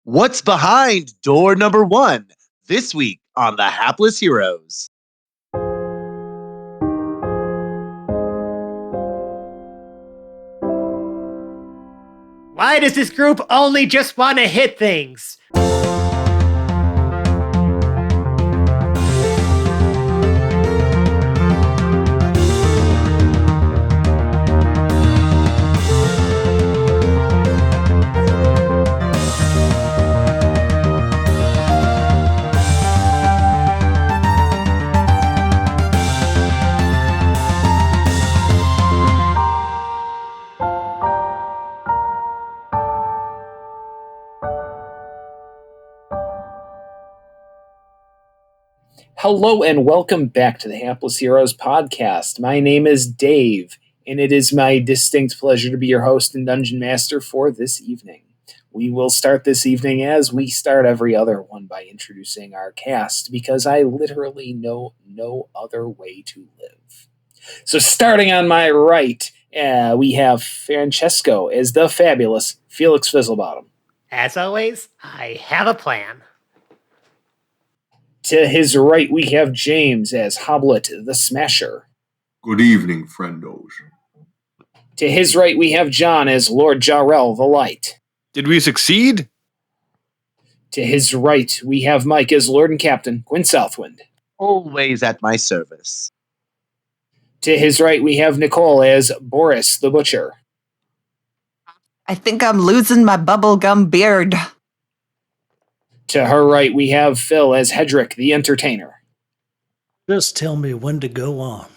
What's behind door number 1 this week on The Hapless Heroes? Why does this group only just want to hit things? Hello and welcome back to the Hapless Heroes podcast. My name is Dave, and it is my distinct pleasure to be your host and dungeon master for this evening. We will start this evening as we start every other one by introducing our cast, because I literally know no other way to live. So starting on my right, we have Francesco as the fabulous Felix Fizzlebottom. As always, I have a plan. To his right, we have James as Hoblet the Smasher. Good evening, friendos. To his right, we have John as Lord Jarrell the Light. Did we succeed? To his right, we have Mike as Lord and Captain Quinn Southwind. Always at my service. To his right, we have Nicole as Boris the Butcher. I think I'm losing my bubblegum beard. To her right, we have Phil as Hedrick the Entertainer. Just tell me when to go on.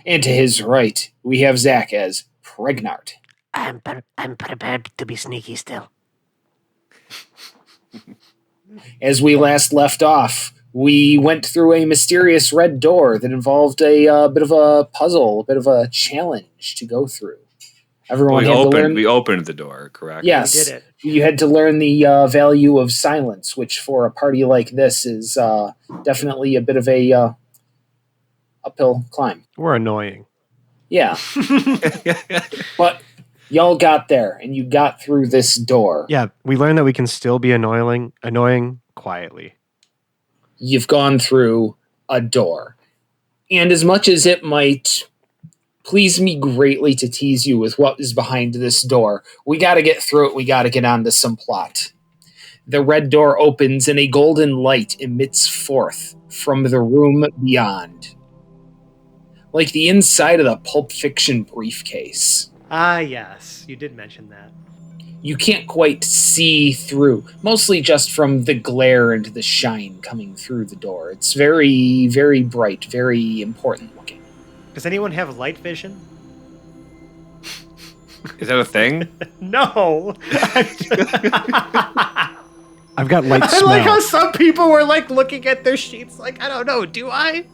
And to his right, we have Zach as Pregnart. I'm prepared to be sneaky still. As we last left off, we went through a mysterious red door that involved a bit of a puzzle, a bit of a challenge to go through. Everyone had to learn. We opened the door, correct? Yes, We did it. you had to learn the value of silence, which for a party like this is definitely a bit of a uphill climb. We're annoying. Yeah, but y'all got there, and you got through this door. Yeah, we learned that we can still be annoying quietly. You've gone through a door, and as much as it might please me greatly to tease you with what is behind this door, we got to get through it. We got to get on to some plot. The red door opens and a golden light emits forth from the room beyond, like the inside of the Pulp Fiction briefcase. Ah, yes. You did mention that. You can't quite see through, mostly just from the glare and the shine coming through the door. It's very, very bright, very important looking. Does anyone have light vision? Is that a thing? No. I've got light I smell. like how some people were like looking at their sheets like, I don't know, do I?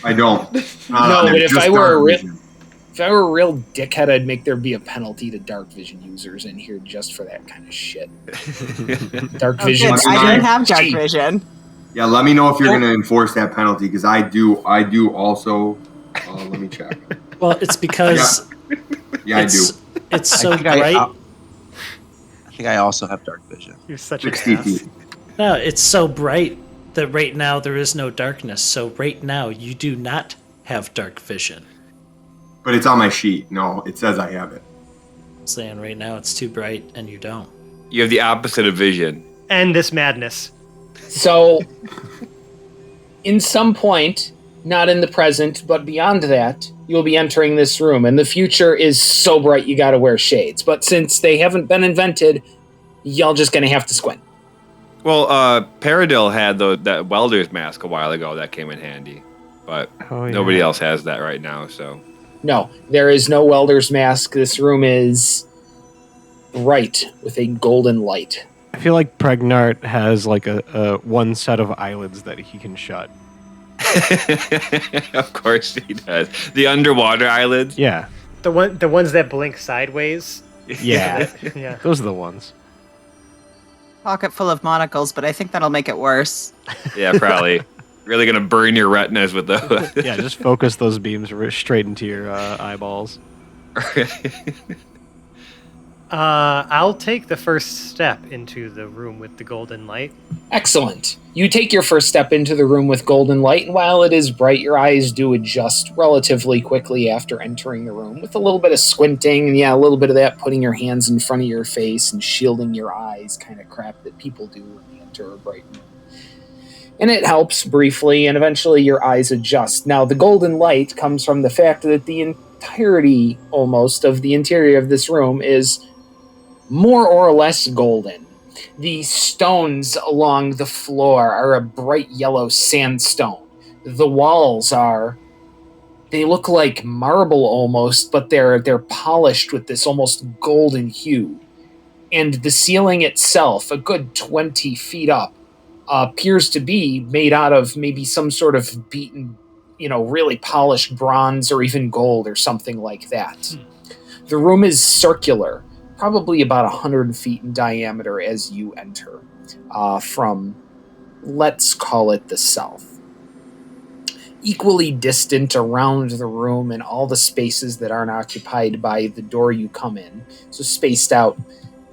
I don't. No, but if just I were a dark real, vision. if I were a real dickhead, I'd make there be a penalty to dark vision users in here just for that kind of shit. Dark Oh, vision. good. I don't have dark vision. Yeah, let me know if you're going to enforce that penalty, because I do also. Let me check. Well, it's because Yeah, I do. it's so I think bright. I think I also have dark vision. You're such an 60 ass. feet. No, it's so bright that right now there is no darkness. So right now you do not have dark vision. But it's on my sheet. No, it says I have it. I'm saying right now it's too bright and you don't. You have the opposite of vision. End this madness. So, in some point, not in the present, but beyond that, you'll be entering this room, and the future is so bright you gotta wear shades. But since they haven't been invented, y'all just gonna have to squint. Well, Paradil had that welder's mask a while ago that came in handy, but nobody else has that right now, so. No, there is no welder's mask. This room is bright with a golden light. I feel like Pregnart has like a one set of eyelids that he can shut. Of course he does. The underwater eyelids. Yeah. The ones that blink sideways. Yeah. Yeah. Those are the ones. Pocket full of monocles, but I think that'll make it worse. Yeah, probably. Really gonna burn your retinas with those. Yeah, just focus those beams straight into your eyeballs. I'll take the first step into the room with the golden light. Excellent. You take your first step into the room with golden light, and while it is bright, your eyes do adjust relatively quickly after entering the room, with a little bit of squinting, and a little bit of that putting your hands in front of your face and shielding your eyes kind of crap that people do when they enter a bright room. And it helps briefly, and eventually your eyes adjust. Now, the golden light comes from the fact that the entirety, almost, of the interior of this room is more or less golden. The stones along the floor are a bright yellow sandstone. The walls they look like marble almost, but they're polished with this almost golden hue. And the ceiling itself, a good 20 feet up, appears to be made out of maybe some sort of beaten, really polished bronze or even gold or something like that. The room is circular, probably about 100 feet in diameter as you enter from, let's call it, the south. Equally distant around the room and all the spaces that aren't occupied by the door you come in, so spaced out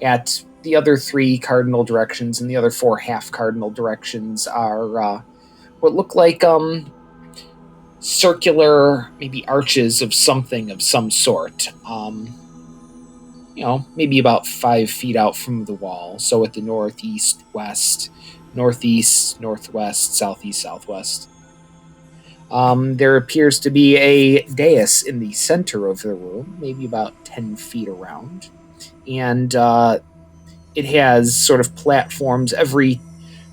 at the other 3 cardinal directions, and the other 4 half cardinal directions are what look like circular, maybe arches of something of some sort. Maybe about 5 feet out from the wall. So at the northeast, west, northeast, northwest, southeast, southwest. There appears to be a dais in the center of the room, maybe about 10 feet around. And it has sort of platforms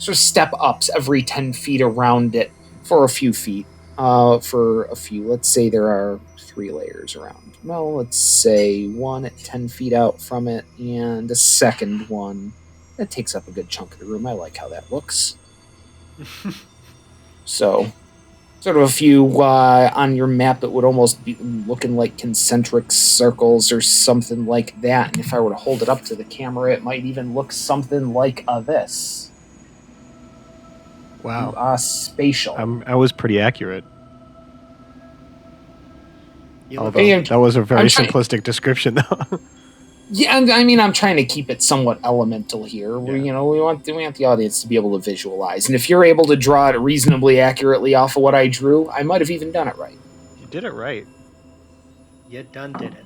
step-ups every 10 feet around it for a few feet. Let's say there are 3 layers around. Well, let's say one at 10 feet out from it, and a second one that takes up a good chunk of the room. I like how that looks. So, sort of a few on your map, it would almost be looking like concentric circles or something like that. And if I were to hold it up to the camera, it might even look something like this. Wow. Spatial. I was pretty accurate. Although, that was a very simplistic description, though. Yeah, I mean, I'm trying to keep it somewhat elemental here. Yeah. We want the audience to be able to visualize, and if you're able to draw it reasonably accurately off of what I drew, I might have even done it right. You did it right. You done did it.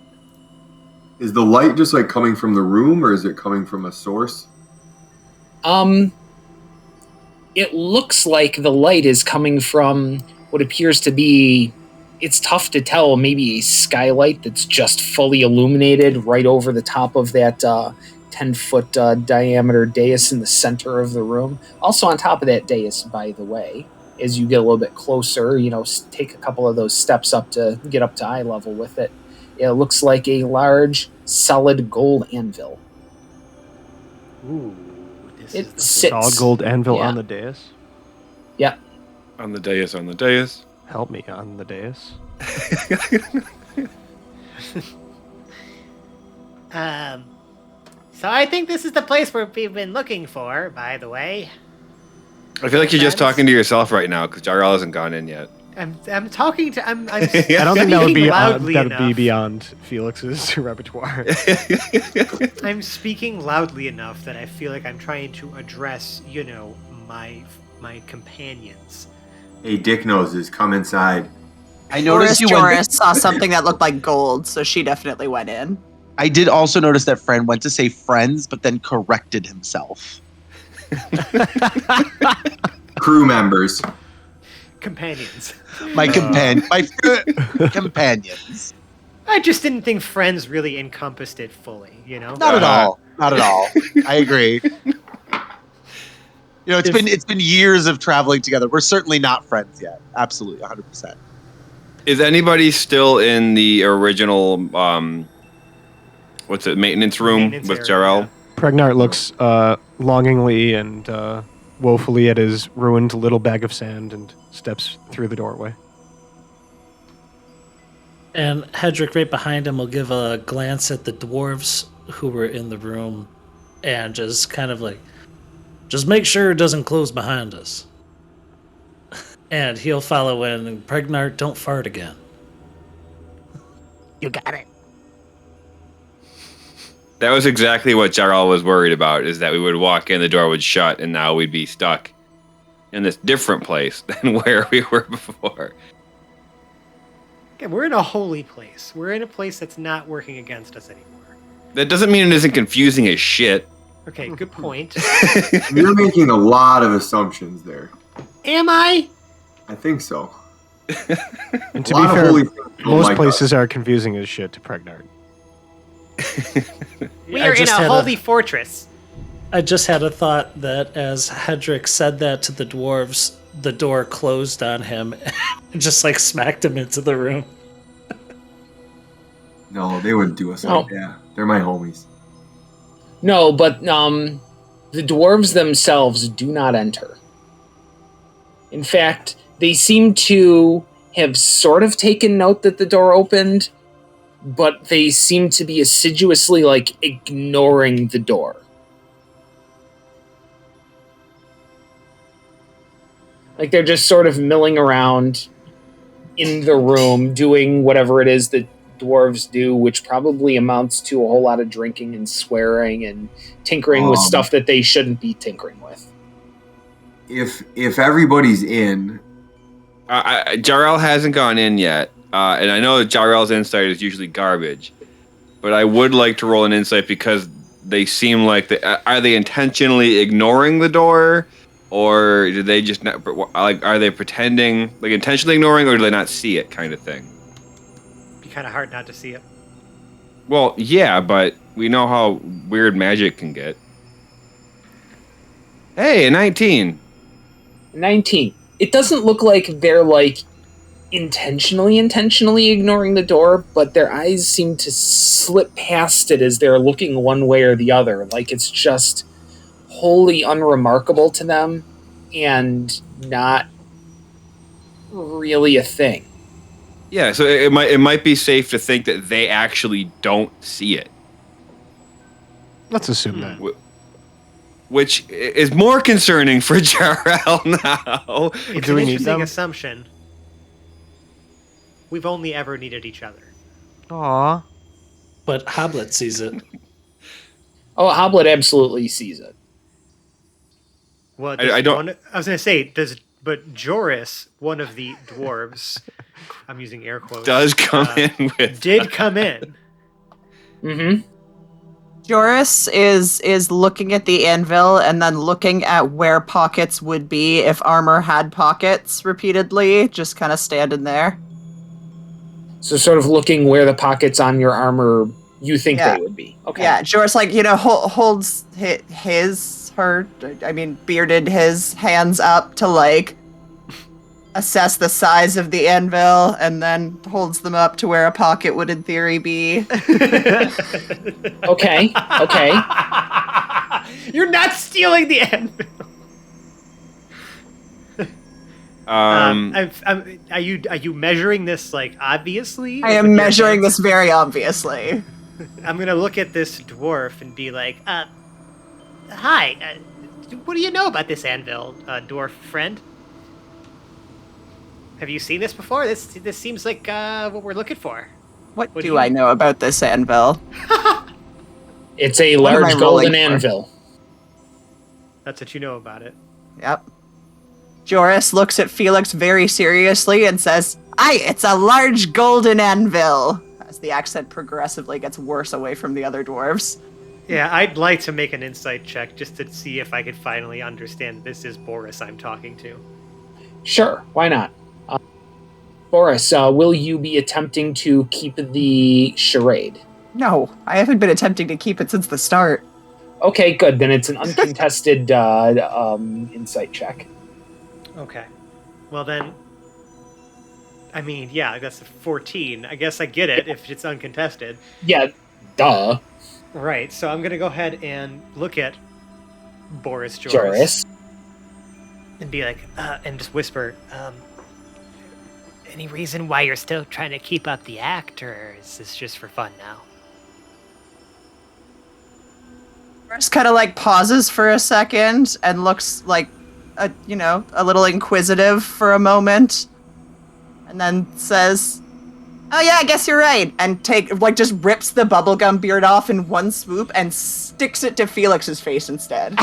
Is the light just like coming from the room, or is it coming from a source? It looks like the light is coming from what appears to be, it's tough to tell, maybe a skylight that's just fully illuminated right over the top of that 10-foot diameter dais in the center of the room. Also on top of that dais, by the way, as you get a little bit closer, take a couple of those steps up to get up to eye level with it. It looks like a large, solid gold anvil. Ooh, it sits. Solid gold anvil on the dais? Yeah. On the dais. Help me on the dais. So I think this is the place where we've been looking for, by the way. I feel like you're just talking to yourself right now because Jarl hasn't gone in yet. I'm talking to. I'm I don't think that would be loudly enough. beyond Felix's repertoire. I'm speaking loudly enough that I feel like I'm trying to address, my companions. Hey, Dick Noses, come inside. I noticed Joris saw something that looked like gold, so she definitely went in. I did also notice that Fran went to say friends, but then corrected himself. Crew members. Companions. My companions. I just didn't think friends really encompassed it fully, Not at all. Not at all. I agree. It's been years of traveling together. We're certainly not friends yet. Absolutely, 100%. Is anybody still in the original maintenance room with Jarl? Yeah. Pregnart looks longingly and woefully at his ruined little bag of sand and steps through the doorway. And Hedrick, right behind him, will give a glance at the dwarves who were in the room and just kind of like, just make sure it doesn't close behind us. And he'll follow in, and Pregnart, don't fart again. You got it. That was exactly what Jarl was worried about, is that we would walk in, the door would shut, and now we'd be stuck in this different place than where we were before. Okay, we're in a holy place. We're in a place that's not working against us anymore. That doesn't mean it isn't confusing as shit. Okay, good point. You're making a lot of assumptions there. Am I? I think so. And to be fair, most places are confusing as shit to Pregnard. We are in a holy fortress. I just had a thought that as Hedrick said that to the dwarves, the door closed on him and just like smacked him into the room. No, they wouldn't do us like that. They're my homies. No, but the dwarves themselves do not enter. In fact, they seem to have sort of taken note that the door opened, but they seem to be assiduously, like, ignoring the door. Like, they're just sort of milling around in the room, doing whatever it is that dwarves do, which probably amounts to a whole lot of drinking and swearing and tinkering with stuff that they shouldn't be tinkering with. If everybody's in... Jarl hasn't gone in yet, and I know that Jarl's insight is usually garbage, but I would like to roll an insight because they seem like are they intentionally ignoring the door, or do they just not, like, are they pretending, like, intentionally ignoring, or do they not see it, kind of thing? Be kind of hard not to see it. Well, yeah, but we know how weird magic can get. Hey, a 19. 19. It doesn't look like they're, like, intentionally ignoring the door, but their eyes seem to slip past it as they're looking one way or the other. Like, it's just wholly unremarkable to them and not really a thing. Yeah, so it might be safe to think that they actually don't see it. Let's assume that. Which is more concerning for Jarl now. It's an interesting assumption. We've only ever needed each other. Aww. But Hoblet sees it. Oh, Hoblet absolutely sees it. Well, I don't. I was going to say, but Joris, one of the dwarves, I'm using air quotes, does come in with. Did come in. Mm-hmm. Joris is looking at the anvil and then looking at where pockets would be if armor had pockets repeatedly, just kind of standing there. So sort of looking where the pockets on your armor you think they would be. Okay. Yeah, Joris, like, holds bearded his hands up to, like, assess the size of the anvil, and then holds them up to where a pocket would in theory be. Okay. You're not stealing the anvil. Are you measuring this, like, obviously? I am measuring this very obviously. I'm gonna look at this dwarf and be like, hi, what do you know about this anvil, dwarf friend? Have you seen this before? This seems like what we're looking for. What do I know about this anvil? It's a large golden anvil. That's what you know about it. Yep. Joris looks at Felix very seriously and says, "Aye, it's a large golden anvil," as the accent progressively gets worse away from the other dwarves. Yeah, I'd like to make an insight check just to see if I could finally understand this is Boris I'm talking to. Sure, why not? Boris, will you be attempting to keep the charade? No, I haven't been attempting to keep it since the start. Okay, good. Then it's an uncontested insight check. Okay. Well then, I mean, yeah, that's a 14. I guess I get it if it's uncontested. Yeah, duh. Right, so I'm going to go ahead and look at Joris. And be like, and just whisper, any reason why you're still trying to keep up the act, or is this just for fun now? Boris kind of, like, pauses for a second and looks like, a little inquisitive for a moment. And then says, Oh yeah, I guess you're right. And just rips the bubblegum beard off in one swoop and sticks it to Felix's face instead.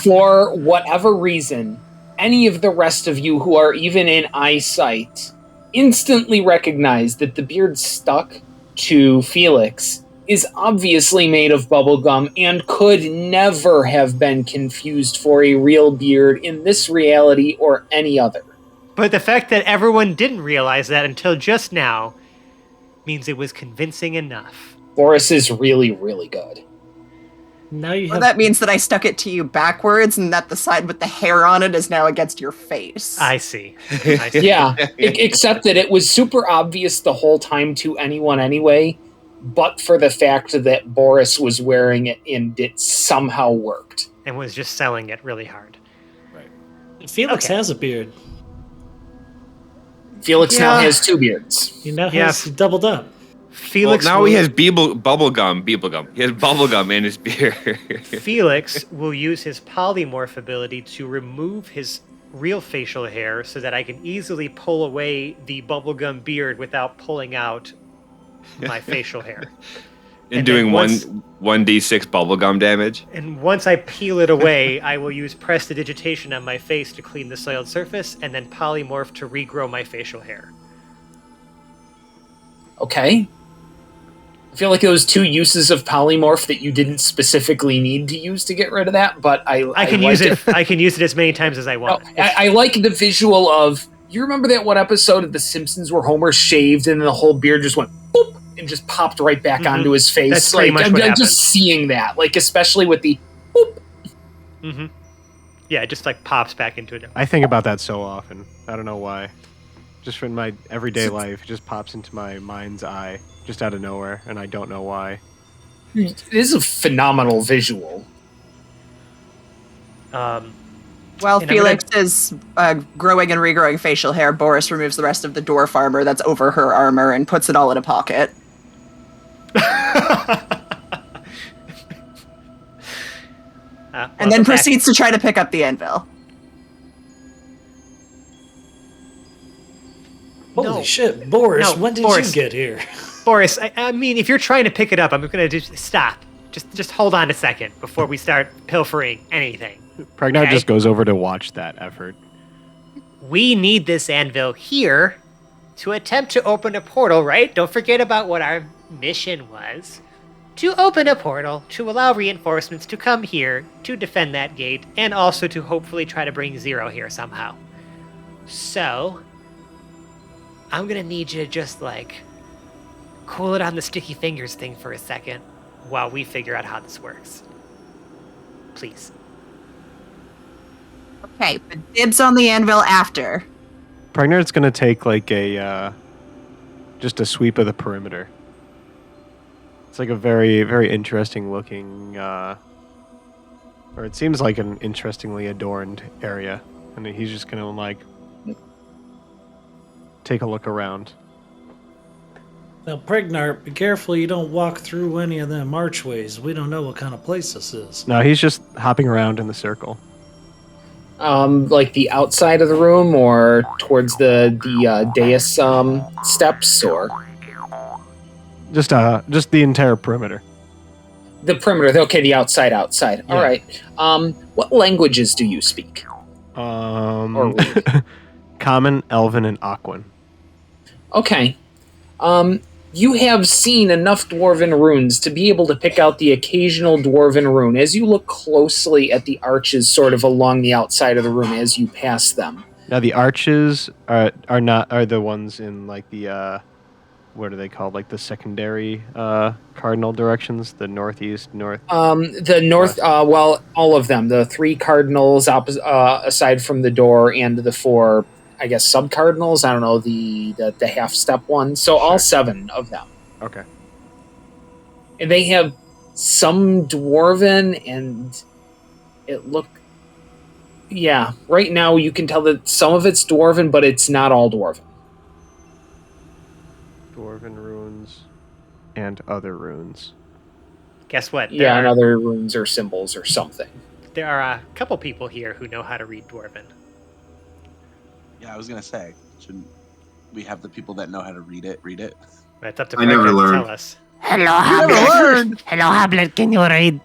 For whatever reason, any of the rest of you who are even in eyesight instantly recognize that the beard stuck to Felix is obviously made of bubblegum and could never have been confused for a real beard in this reality or any other. But the fact that everyone didn't realize that until just now means it was convincing enough. Boris is really, really good. Now you Well, have that means that I stuck it to you backwards and that the side with the hair on it is now against your face. I see. I see. Yeah, except that it was super obvious the whole time to anyone anyway, but for the fact that Boris was wearing it and it somehow worked. And was just selling it really hard. Felix Okay. has a beard. Felix now Yeah. has two beards. He now Yeah. has doubled up. Felix now will, he has bubblegum. He has bubblegum in his beard. Felix will use his polymorph ability to remove his real facial hair so that I can easily pull away the bubblegum beard without pulling out my facial hair. and And doing then once- 1d6 bubblegum damage. And once I peel it away, I will use prestidigitation on my face to clean the soiled surface, and then polymorph to regrow my facial hair. Okay. I feel like those two uses of polymorph that you didn't specifically need to use to get rid of that, but I can like use it. I can use it as many times as I No, want. I like the visual of. You remember that one episode of The Simpsons where Homer shaved and the whole beard just went boop and just popped right back Mhm. onto his face? That's pretty much I'm what just happened. seeing that, like especially with the boop. Mm-hmm. Yeah, it just like pops back into it. I think about that so often. I don't know why. Just in my everyday life, it just pops into my mind's eye, just out of nowhere, and I don't know why. It is a phenomenal visual. While And I'm Felix is growing and regrowing facial hair, Boris removes the rest of the dwarf armor that's over her armor and puts it all in a pocket. And then proceeds to try to pick up the anvil. Holy No. shit, Boris! No, when did Boris. you get here? Boris, I mean, if you're trying to pick it up, I'm gonna just stop. Just hold on a second before we start pilfering anything. Pragnar Okay. just goes over to watch that effort. We need this anvil here to attempt to open a portal, right? Don't forget about what our mission was. To open a portal, to allow reinforcements to come here, to defend that gate, and also to hopefully try to bring Zero here somehow. So, I'm gonna need you to just, like, cool it on the sticky fingers thing for a second while we figure out how this works. Please. Okay, but dibs on the anvil after. Pragnar's gonna take like a just a sweep of the perimeter. It's like a very, very interesting looking, or it seems like an interestingly adorned area, and he's just gonna like take a look around. Now, Pragnar, be careful you don't walk through any of them archways. We don't know what kind of place this is. No, he's just hopping around in the circle. Like the outside of the room or towards the dais steps, or Just the entire perimeter. the perimeter. Okay, the outside. All Yeah. right. What languages do you speak? Or read? Common, Elven, and Aquan. Okay. You have seen enough dwarven runes to be able to pick out the occasional dwarven rune as you look closely at the arches sort of along the outside of the room as you pass them. Now the arches are the ones in like the what are they called? Like the secondary cardinal directions, the northeast, north. The north, well, all of them. The three cardinals aside from the door and the four, I guess, sub-cardinals. I don't know, the half-step one. So all 7 of them. Okay. And they have some dwarven, and it look... Yeah, right now you can tell that some of it's dwarven, but it's not all dwarven. Dwarven runes and other runes. Guess what? Yeah, and other runes or symbols or something. There are a couple people here who know how to read Dwarven. Yeah, I was gonna say, shouldn't we have the people that know how to read it. It's up to I never Brendan to learned. tell us. Hello, You never Hamlet. learned. Hello, Hamlet. Can you read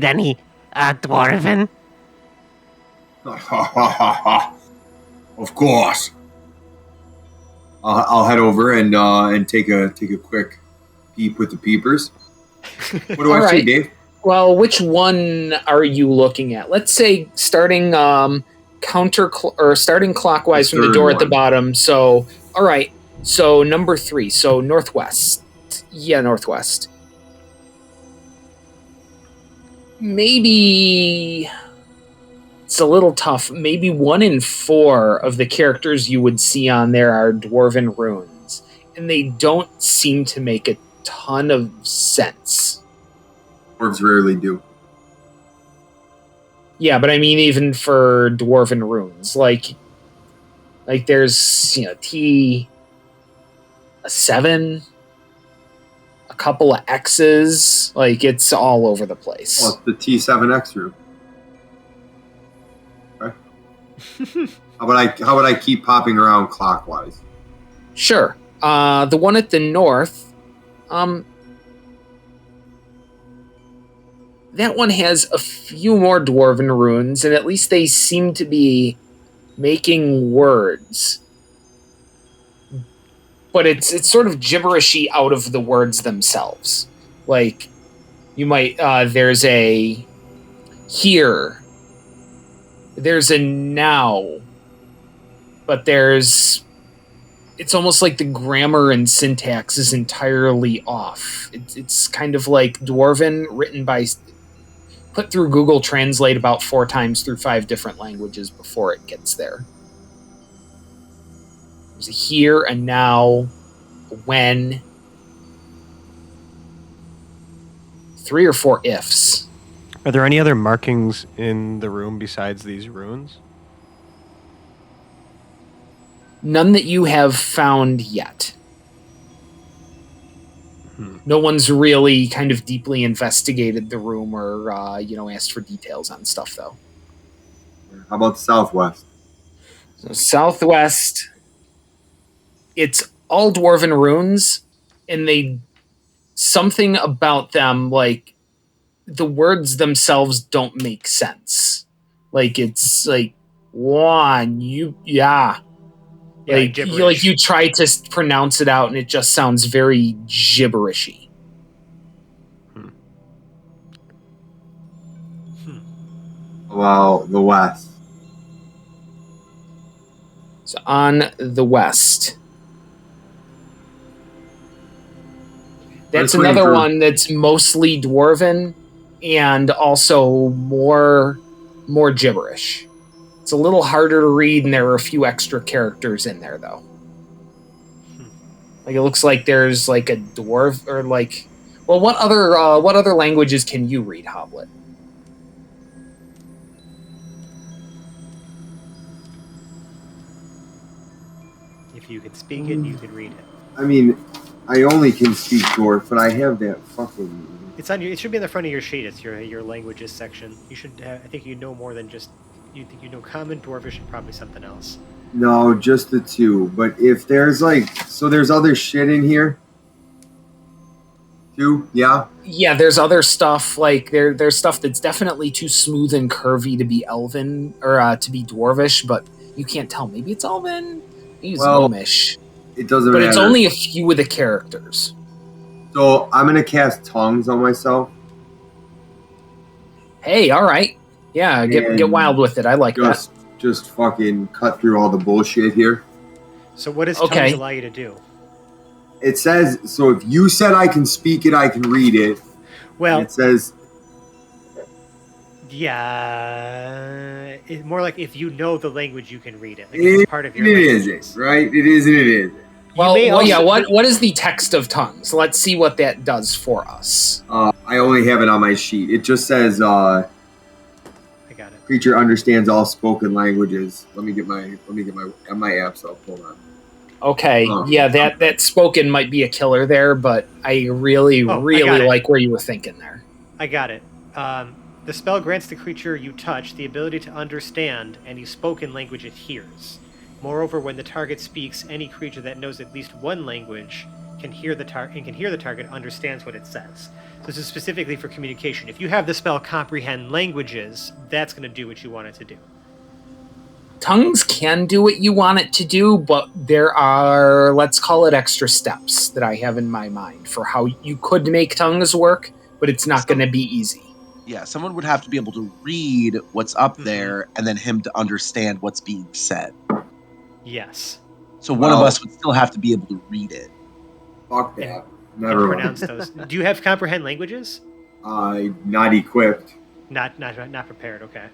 any Dwarven? Of course. I'll head over and take a quick peep with the peepers. What do I All see, right. Dave? Well, which one are you looking at? Let's say starting starting clockwise The from the third door at the one. bottom. So, all right. So number 3. So northwest. Yeah, northwest. Maybe it's a little tough. Maybe 1 in 4 of the characters you would see on there are dwarven runes, and they don't seem to make a ton of sense. Dwarves rarely do. Yeah, but I mean, even for dwarven runes, like there's T, a 7, a couple of X's, like it's all over the place. Well, it's the T7X room. Okay. How about I keep popping around clockwise? Sure. The one at the north, that one has a few more dwarven runes, and at least they seem to be making words. But it's sort of gibberishy out of the words themselves. Like, you might, there's a here, there's a now, but it's almost like the grammar and syntax is entirely off. It's kind of like Dwarven put through Google Translate about 4 times through 5 different languages before it gets there. There's a here, a now, a when, 3 or 4 ifs. Are there any other markings in the room besides these runes? None that you have found yet. No one's really kind of deeply investigated the room or, asked for details on stuff, though. How about the Southwest? So Southwest, it's all dwarven runes, and something about them, like, the words themselves don't make sense. Like, it's like, one, yeah. Like you try to pronounce it out, and it just sounds very gibberishy. Well, the West. So on the west, that's another one that's mostly dwarven and also more gibberish. It's a little harder to read, and there are a few extra characters in there, though. Like, it looks like there's like a dwarf, or like, well, what other languages can you read, Hoblet? If you can speak it, you can read it. I mean, I only can speak Dwarf, but I have that fucking. It's on your. It should be in the front of your sheet. It's your languages section. You should. I think you know more than just. You think you know Common, Dwarvish, and probably something else. No, just the 2. But if there's there's other shit in here. 2, yeah. Yeah, there's other stuff, like there's stuff that's definitely too smooth and curvy to be elven or to be dwarvish, but you can't tell. Maybe it's elven. Maybe it's gnomish. It doesn't but matter. It's only a few of the characters. So I'm gonna cast tongues on myself. Hey, all right. Yeah, get wild with it. I like that. Just fucking cut through all the bullshit here. So what does tongues allow you to do? It says, so if you said I can speak it, I can read it. Well, it says... Yeah, it's more like if you know the language, you can read it. Like it's part of your language. It is, right? It is and it is. Well, yeah, what is the text of tongues? Let's see what that does for us. I only have it on my sheet. It just says, I got it. Creature understands all spoken languages. Let me get my apps up. Hold on. Okay, yeah, that spoken might be a killer there, but I really like where you were thinking there. I got it. The spell grants the creature you touch the ability to understand any spoken language it hears. Moreover, when the target speaks, any creature that knows at least one language can hear the target understands what it says. So this is specifically for communication. If you have the spell Comprehend Languages, that's going to do what you want it to do. Tongues can do what you want it to do, but there are, let's call it extra steps that I have in my mind for how you could make tongues work, but it's not going to be easy. Yeah, someone would have to be able to read what's up there and then him to understand what's being said. Yes. So one of us would still have to be able to read it. Fuck that. And Never pronounce those. Do you have Comprehend Languages? Not equipped. Not prepared, okay.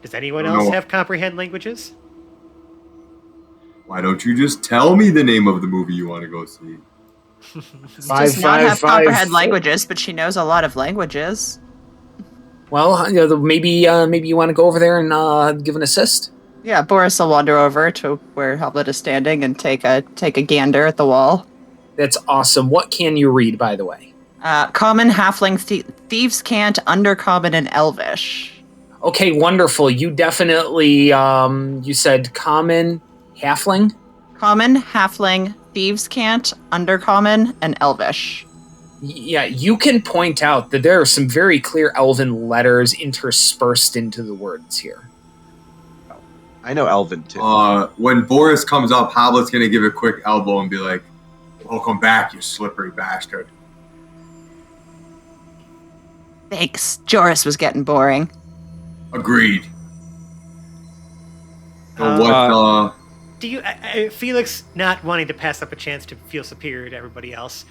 Does anyone else have Comprehend Languages? Why don't you just tell me the name of the movie you want to go see? She does not have Comprehend Languages, but she knows a lot of languages. Well, maybe you want to go over there and give an assist? Yeah, Boris will wander over to where Hamlet is standing and take a gander at the wall. That's awesome. What can you read, by the way? Common, Halfling, Thieves' Cant, Undercommon, and Elvish. Okay, wonderful. You definitely, you said common, halfling? Common, Halfling, Thieves' Cant, Undercommon, and Elvish. Yeah, you can point out that there are some very clear Elven letters interspersed into the words here. I know Elven, too. When Boris comes up, Hoblet's going to give a quick elbow and be like, "Welcome back, you slippery bastard." Thanks. Joris was getting boring. Agreed. So do you, Felix, not wanting to pass up a chance to feel superior to everybody else,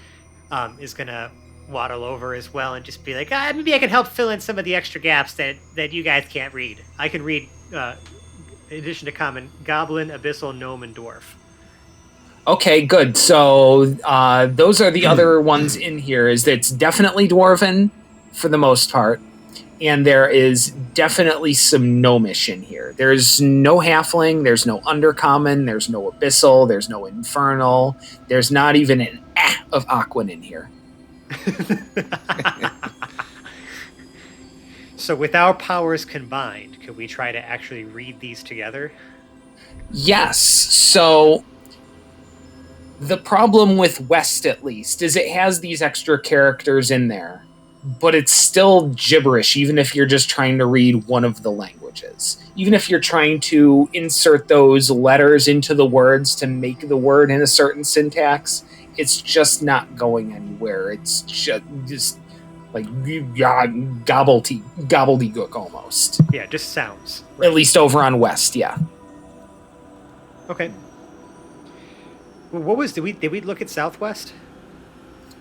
is gonna waddle over as well and just be like, maybe I can help fill in some of the extra gaps that you guys can't read. I can read, in addition to common, goblin, abyssal, gnome, and dwarf. Okay, good. So those are the other ones in here. Is that it's definitely dwarven for the most part. And there is definitely some gnomish in here. There's no halfling, there's no undercommon, there's no abyssal, there's no infernal, there's not even an of Aquan in here. So with our powers combined, could we try to actually read these together? Yes. So the problem with West, at least, is it has these extra characters in there. But it's still gibberish, even if you're just trying to read one of the languages. Even if you're trying to insert those letters into the words to make the word in a certain syntax, it's just not going anywhere. It's just like gobbledygook almost. Yeah, just sounds. Right. At least over on West, yeah. Okay. Well, did we look at Southwest?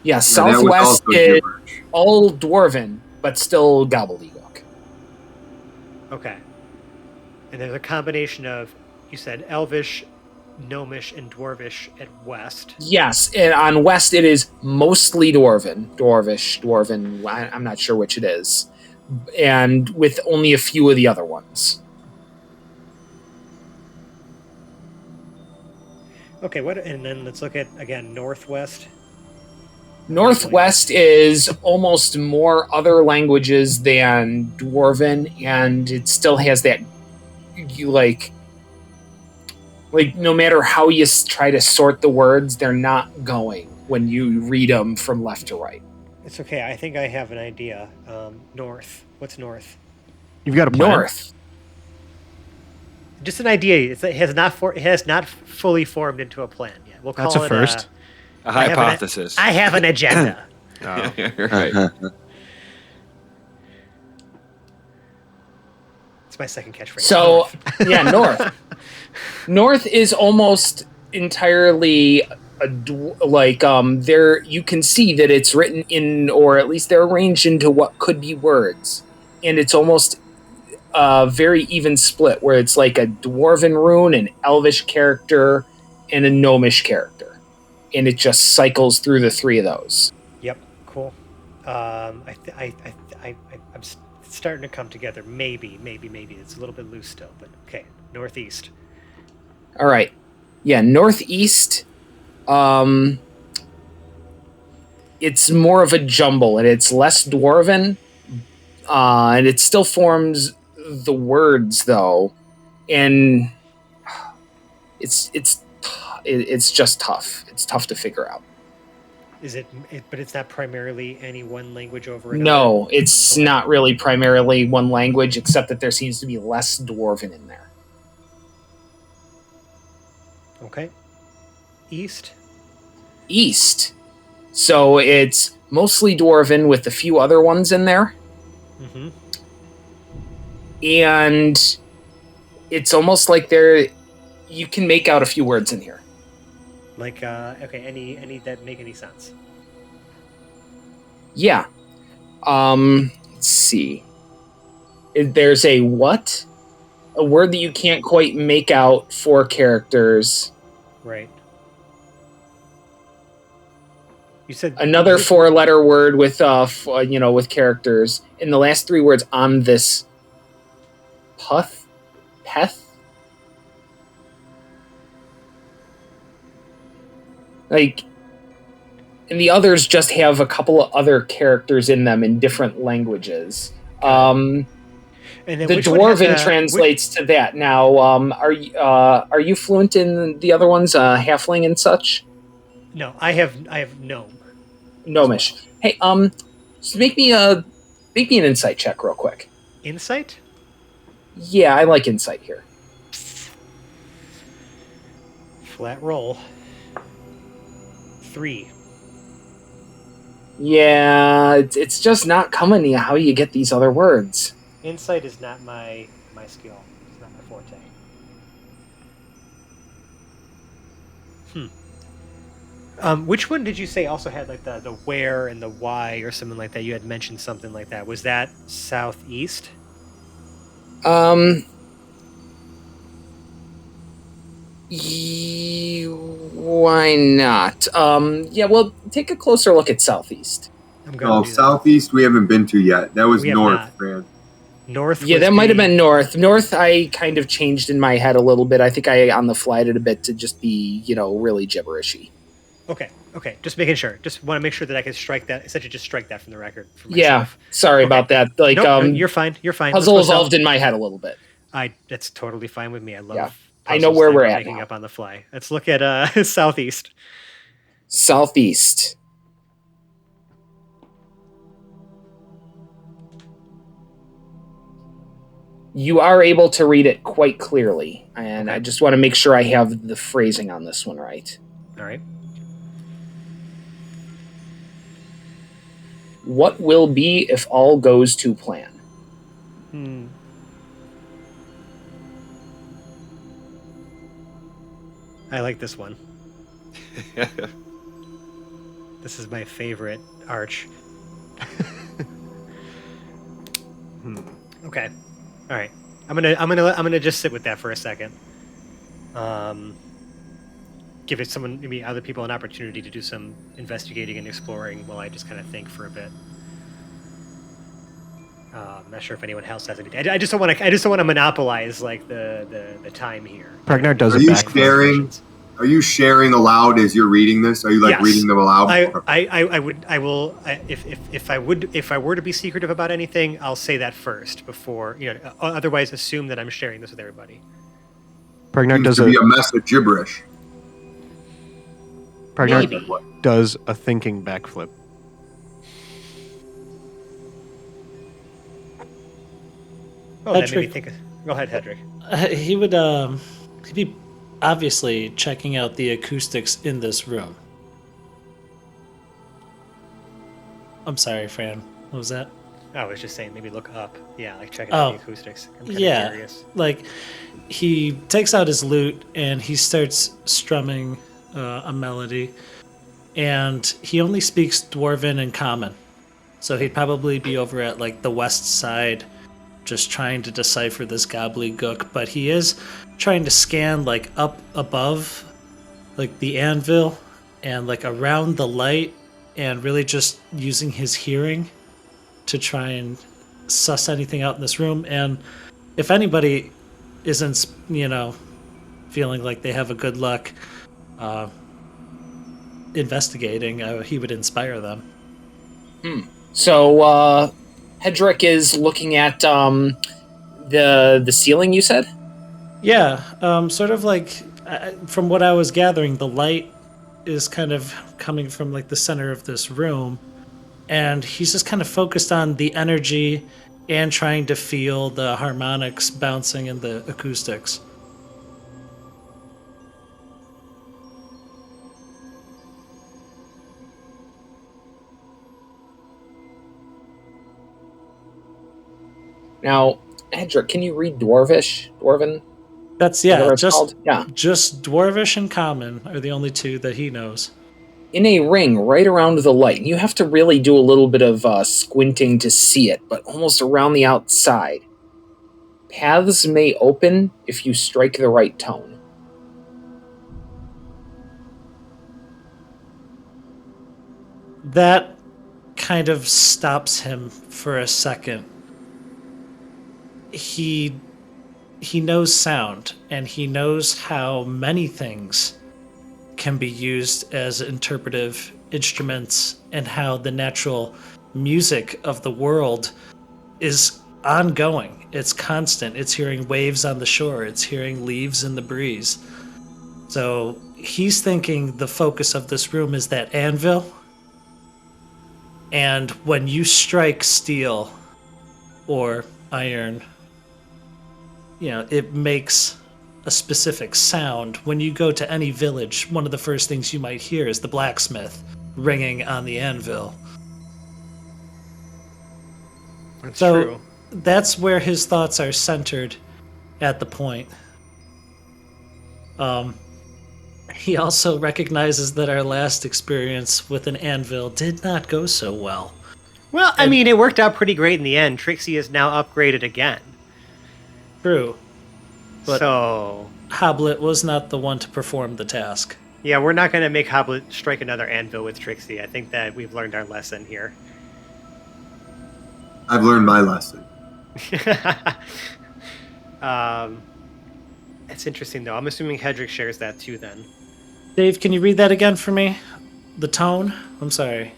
Yeah, Southwest is all dwarven, but still gobbledygook. Okay. And there's a combination of, you said, Elvish, Gnomish, and Dwarvish at West. Yes, and on West it is mostly Dwarven. Dwarven, I'm not sure which it is. And with only a few of the other ones. Okay, and then let's look at, again, Northwest. Northwest is almost more other languages than Dwarven, and it still has that, like no matter how you try to sort the words, they're not going when you read them from left to right. It's okay. I think I have an idea. North. What's north? You've got a plan? North. Just an idea. It has not fully formed into a plan yet. We'll call That's a first. A hypothesis. I have an agenda. Oh. Right. It's my second catchphrase. So, yeah, North. North is almost entirely there. You can see that it's written in, or at least they're arranged into what could be words, and it's almost a very even split, where it's like a dwarven rune, an elvish character, and a gnomish character. And it just cycles through the three of those. Yep, cool. I'm starting to come together. Maybe. It's a little bit loose still, but okay. Northeast. All right. Yeah, northeast. It's more of a jumble, and it's less dwarven. And it still forms the words, though. And it's just tough. It's tough to figure out. But it's not primarily any one language over another? No, it's not really primarily one language, except that there seems to be less Dwarven in there. Okay. East? East. So it's mostly Dwarven with a few other ones in there. Mm-hmm. And it's almost like you can make out a few words in here. Like, okay, any that make any sense? Yeah. Let's see. There's a what? A word that you can't quite make out 4 characters. Right. You said Another 4-letter word with with characters. And the last 3 words on this Peth? Like, and the others just have a couple of other characters in them in different languages. And then the Dwarven translates to that. Now, are you fluent in the other ones, Halfling and such? No, I have Gnome. Gnomish. Well. Hey, just make me an insight check real quick. Insight? Yeah, I like insight here. Flat roll. 3. Yeah, it's just not coming to you how you get these other words. Insight is not my skill. It's not my forte. Which one did you say also had like the where and the why or something like that? You had mentioned something like that. Was that southeast? Why not? Yeah, well, take a closer look at southeast. I'm going to southeast we haven't been to yet. That was north, Fran. North. Yeah, that might have been north. North, I kind of changed in my head a little bit. I think I on the flight it a bit to just be, really gibberishy. Okay. Just making sure. Just want to make sure that I can strike that. Essentially, just strike that from the record. For myself. Yeah, sorry about that. Like, no, you're fine. Puzzle evolved in my head a little bit. That's totally fine with me. I love. Yeah. I know where we're at making now. Up on the fly. Let's look at southeast. Southeast. You are able to read it quite clearly, and okay. I just want to make sure I have the phrasing on this one right. All right. What will be if all goes to plan? I like this one. This is my favorite arch. Okay. All right. I'm gonna just sit with that for a second. Give it maybe other people an opportunity to do some investigating and exploring while I just kind of think for a bit. I'm not sure if anyone else has anything. I just don't want to monopolize like the time here. Pragnar does it back. Are you sharing aloud as you're reading this? Are you yes. reading them aloud? I will. If I were to be secretive about anything, I'll say that first before Otherwise, assume that I'm sharing this with everybody. Pragnar does be a mess of gibberish. Pragnar does a thinking backflip. Oh, that made me think. Go ahead, Hedrick. He would he'd be obviously checking out the acoustics in this room. I'm sorry, Fran. What was that? I was just saying, maybe look up. Yeah, like checking out the acoustics. I'm kind of curious. Like he takes out his lute and he starts strumming a melody, and he only speaks Dwarven and Common, so he'd probably be over at like the west side, just trying to decipher this gobbledygook. But he is trying to scan like up above, like the anvil, and like around the light, and really just using his hearing to try and suss anything out in this room. And if anybody isn't, feeling like they have a good luck investigating, he would inspire them. So Hedrick is looking at the ceiling, you said? Yeah, sort of like from what I was gathering, the light is kind of coming from like the center of this room, and he's just kind of focused on the energy and trying to feel the harmonics bouncing in the acoustics. Now, Hedrick, can you read Dwarvish? Dwarven? That's Whatever it's just called? Yeah. just Dwarvish and Common are the only two that he knows. In a ring right around the light. You have to really do a little bit of squinting to see it, but almost around the outside. Paths may open if you strike the right tone. That kind of stops him for a second. He knows sound, and he knows how many things can be used as interpretive instruments, and how the natural music of the world is ongoing. It's constant. It's hearing waves on the shore. It's hearing leaves in the breeze. So he's thinking the focus of this room is that anvil. And when you strike steel or iron, it makes a specific sound. When you go to any village, one of the first things you might hear is the blacksmith ringing on the anvil. That's So true. that's where his thoughts are centered at the point. He also recognizes that our last experience with an anvil did not go so well. Well, I mean, it worked out pretty great in the end. Trixie is now upgraded again. True. But So, Hoblet was not the one to perform the task. yeah, we're not going to make Hoblet strike another anvil with Trixie. I think that we've learned our lesson here. I've learned my lesson. It's interesting, though. I'm assuming Hedrick shares that, too, then. Dave, can you read that again for me? The tone? I'm sorry.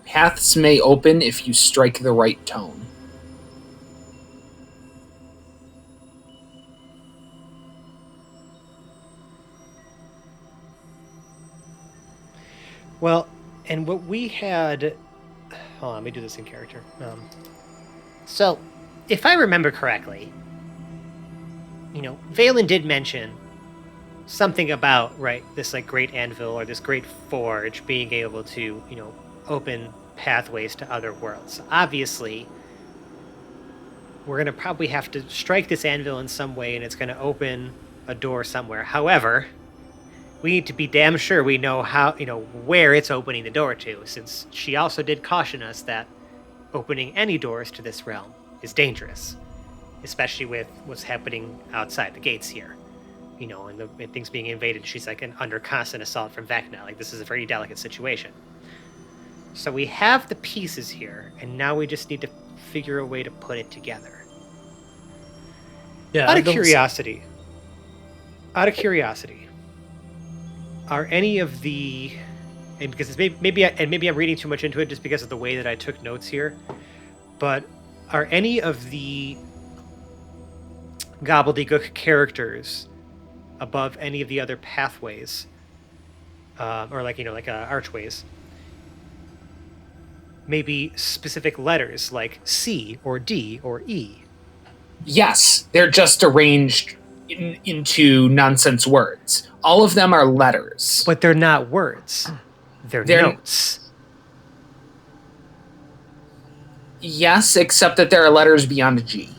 Paths may open if you strike the right tone. Well, and what we had... Hold on, let me do this in character. So, if I remember correctly, Valen did mention something about, right, this, like, great anvil or this great forge being able to, open pathways to other worlds. Obviously, we're going to probably have to strike this anvil in some way, and it's going to open a door somewhere. However, we need to be damn sure we know how, where it's opening the door to, since she also did caution us that opening any doors to this realm is dangerous, especially with what's happening outside the gates here, and things being invaded. She's like under constant assault from Vecna. Like, this is a very delicate situation. So we have the pieces here, and now we just need to figure a way to put it together. Yeah. Out of curiosity, are any of the, and because it's maybe I'm reading too much into it just because of the way that I took notes here, but are any of the gobbledygook characters above any of the other pathways, or archways? Maybe specific letters like C or D or E. Yes, they're just arranged into nonsense words. All of them are letters. But they're not words. They're notes. Yes, except that there are letters beyond a G.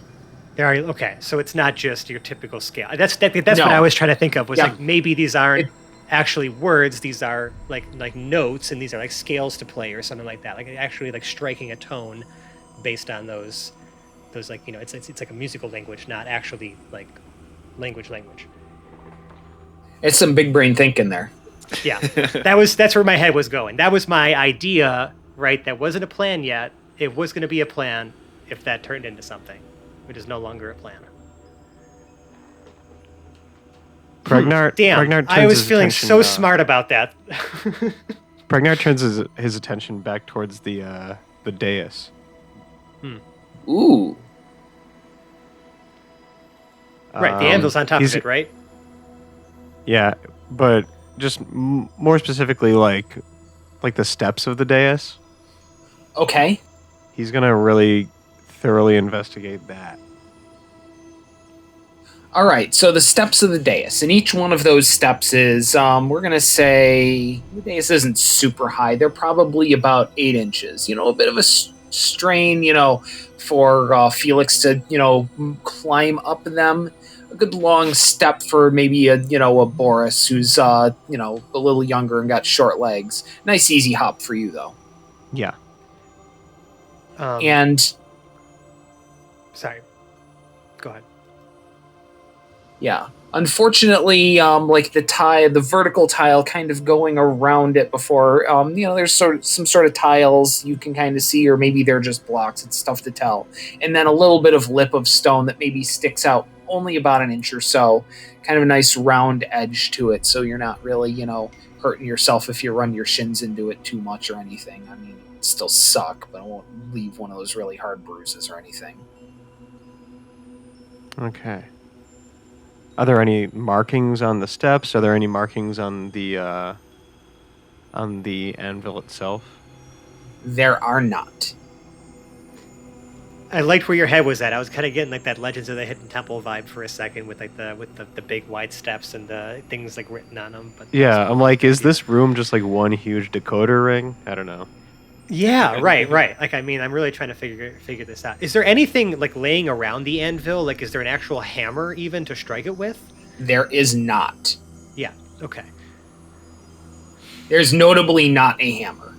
There are, okay, so it's not just your typical scale. That's no. What I was trying to think of, was like maybe these aren't actually words, these are like notes, and these are like scales to play or something like that. Like actually like striking a tone based on those like, it's like a musical language, not actually like language. It's some big brain thinking there. Yeah. That's where my head was going. That was my idea, right? That wasn't a plan yet. It was going to be a plan if that turned into something. It is no longer a plan. Pragnar, Damn, Pragnar turns I was his feeling attention, so smart about that. Pragnar turns his attention back towards the dais. Ooh. Right, the anvil's on top of it, right? Yeah, but just more specifically, like the steps of the dais. Okay. He's gonna really thoroughly investigate that. All right, so the steps of the dais, and each one of those steps is, we're going to say, the dais isn't super high. They're probably about 8 inches. A bit of a strain, for Felix to, climb up them. A good long step for maybe a Boris who's, a little younger and got short legs. Nice easy hop for you, though. Yeah. And... Sorry. Go ahead. Yeah. Unfortunately, the vertical tile kind of going around it before, there's some sort of tiles you can kind of see, or maybe they're just blocks. It's tough to tell. And then a little bit of lip of stone that maybe sticks out only about an inch or so. Kind of a nice round edge to it, so you're not really, hurting yourself if you run your shins into it too much or anything. I mean, it still suck, but it won't leave one of those really hard bruises or anything. Okay. Are there any markings on the steps? Are there any markings on the anvil itself? There are not. I liked where your head was at. I was kind of getting like that Legends of the Hidden Temple vibe for a second with like the big wide steps and the things like written on them. But Yeah, I'm like, is this room just like one huge decoder ring? I don't know. Yeah, right. Like, I mean, I'm really trying to figure this out. Is there anything like laying around the anvil? Like, is there an actual hammer even to strike it with? There is not. Yeah. Okay. There's notably not a hammer.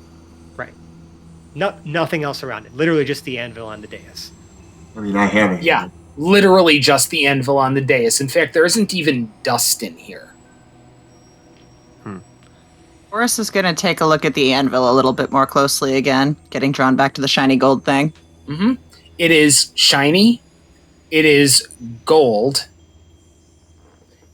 Right. Nothing else around it. Literally just the anvil on the dais. I mean, I have it. Yeah, literally just the anvil on the dais. In fact, there isn't even dust in here. Boris is going to take a look at the anvil a little bit more closely again, getting drawn back to the shiny gold thing. Mm-hmm. It is shiny. It is gold.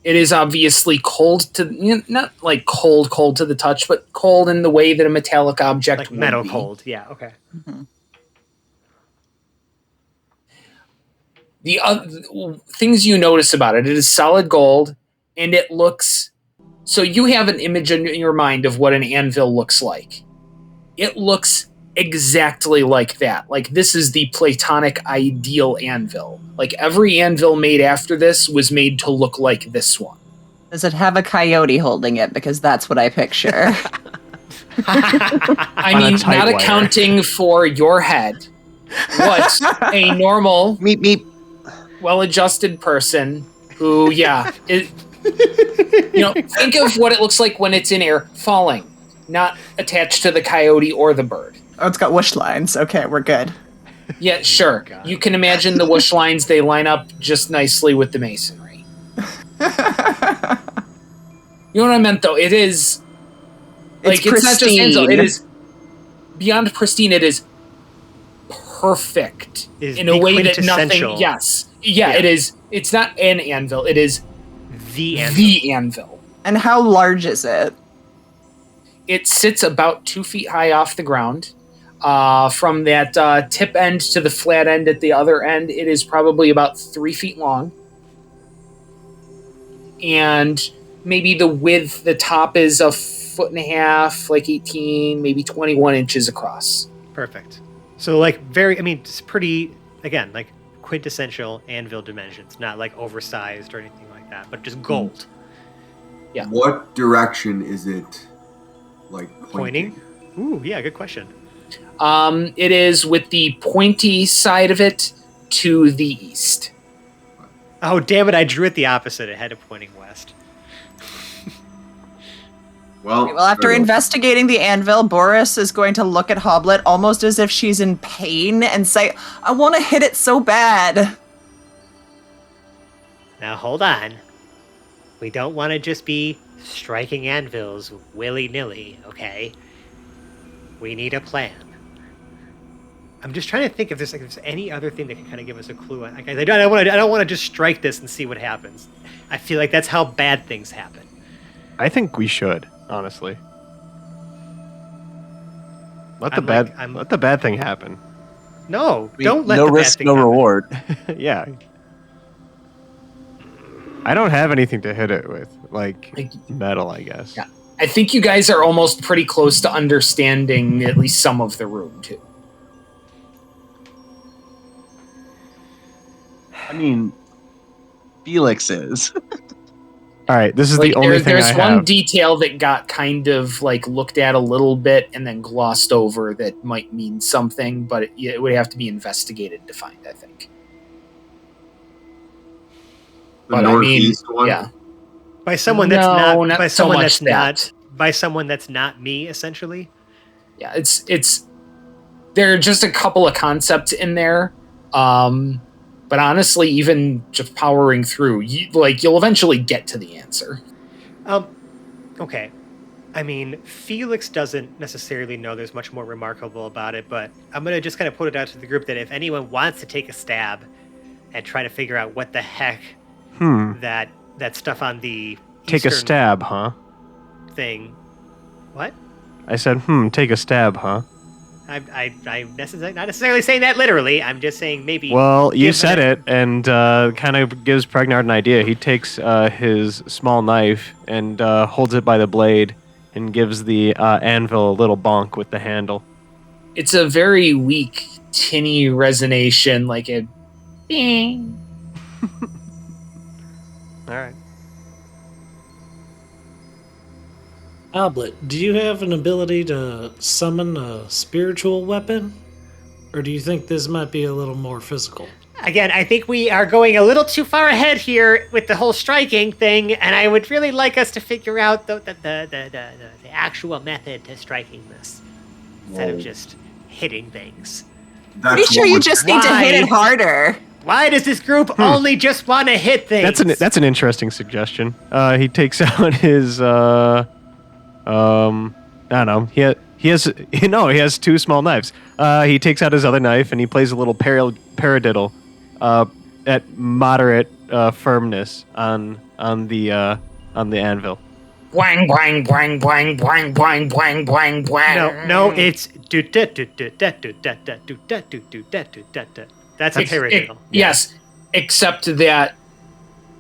It is obviously cold to, not like cold to the touch, but cold in the way that a metallic object like would metal be. cold. Yeah. Okay. Mm-hmm. The other things you notice about it is solid gold, and it looks... So you have an image in your mind of what an anvil looks like. It looks exactly like that. Like, this is the Platonic ideal anvil. Like, every anvil made after this was made to look like this one. Does it have a coyote holding it? Because that's what I picture. I mean, not accounting for your head. What a normal, Meep meep. well-adjusted person who, think of what it looks like when it's in air, falling, not attached to the coyote or the bird. Oh, it's got whoosh lines. Okay, we're good. Yeah, sure. You can imagine the whoosh lines, they line up just nicely with the masonry. You know what I meant, though? It is... Like, it's not just Ansel, it is... Beyond pristine, it is perfect. In a way that nothing... Yes. Yeah, it is. It's not an anvil, it is... The anvil. And how large is it? It sits about 2 feet high off the ground. From that tip end to the flat end at the other end, it is probably about 3 feet long. And maybe the width, the top is 1.5 feet, like 18, maybe 21 inches across. Perfect. So, like, it's pretty, again, like, quintessential anvil dimensions, not like oversized or anything like that, but just gold. Yeah. What direction is it, like, pointing? Ooh, yeah, good question. It is with the pointy side of it to the east. Oh, damn it, I drew it the opposite. It had it pointing west. Well, After investigating the anvil, Boris is going to look at Hoblet almost as if she's in pain and say, I want to hit it so bad. Now, hold on. We don't want to just be striking anvils willy-nilly, okay? We need a plan. I'm just trying to think if there's any other thing that can kind of give us a clue. I don't want to just strike this and see what happens. I feel like that's how bad things happen. I think we should, honestly. Let the bad thing happen. No, don't let no the risk, bad thing no happen. reward. Yeah. I don't have anything to hit it with, like metal, I guess. Yeah. I think you guys are almost pretty close to understanding at least some of the room, too. I mean, Felix is. All right, this is Like, the only thing there's I one have. detail that got kind of like looked at a little bit and then glossed over that might mean something, but it would have to be investigated to find, I think. The But I mean, northeast one. yeah. By someone that's No, not not by so someone much that's not that. by someone that's not me, essentially. Yeah, it's there are just a couple of concepts in there. But honestly, even just powering through, you'll eventually get to the answer. Okay. I mean, Felix doesn't necessarily know there's much more remarkable about it, but I'm gonna just kind of put it out to the group that if anyone wants to take a stab and try to figure out what the heck that stuff on the Take a eastern stab, huh? thing. What? I said, take a stab, huh? I'm not necessarily saying that literally. I'm just saying maybe. Well, you give said it, and kind of gives Pregnard an idea. He takes his small knife and holds it by the blade and gives the anvil a little bonk with the handle. It's a very weak, tinny resonation, like a bing. All right. Oblet, do you have an ability to summon a spiritual weapon? Or do you think this might be a little more physical? Again, I think we are going a little too far ahead here with the whole striking thing, and I would really like us to figure out the actual method to striking this instead of just hitting things. That's Pretty sure what you we're- just need to hit it harder. Why does this group only just want to hit things? That's an interesting suggestion. He takes out his I don't know. He has two small knives. He takes out his other knife and he plays a little paradiddle at moderate firmness on the anvil. Bwang, bwang, bwang, bwang, bwang, bwang, bwang, bwang, bwang. No, it's that's a paradiddle. Yes, except that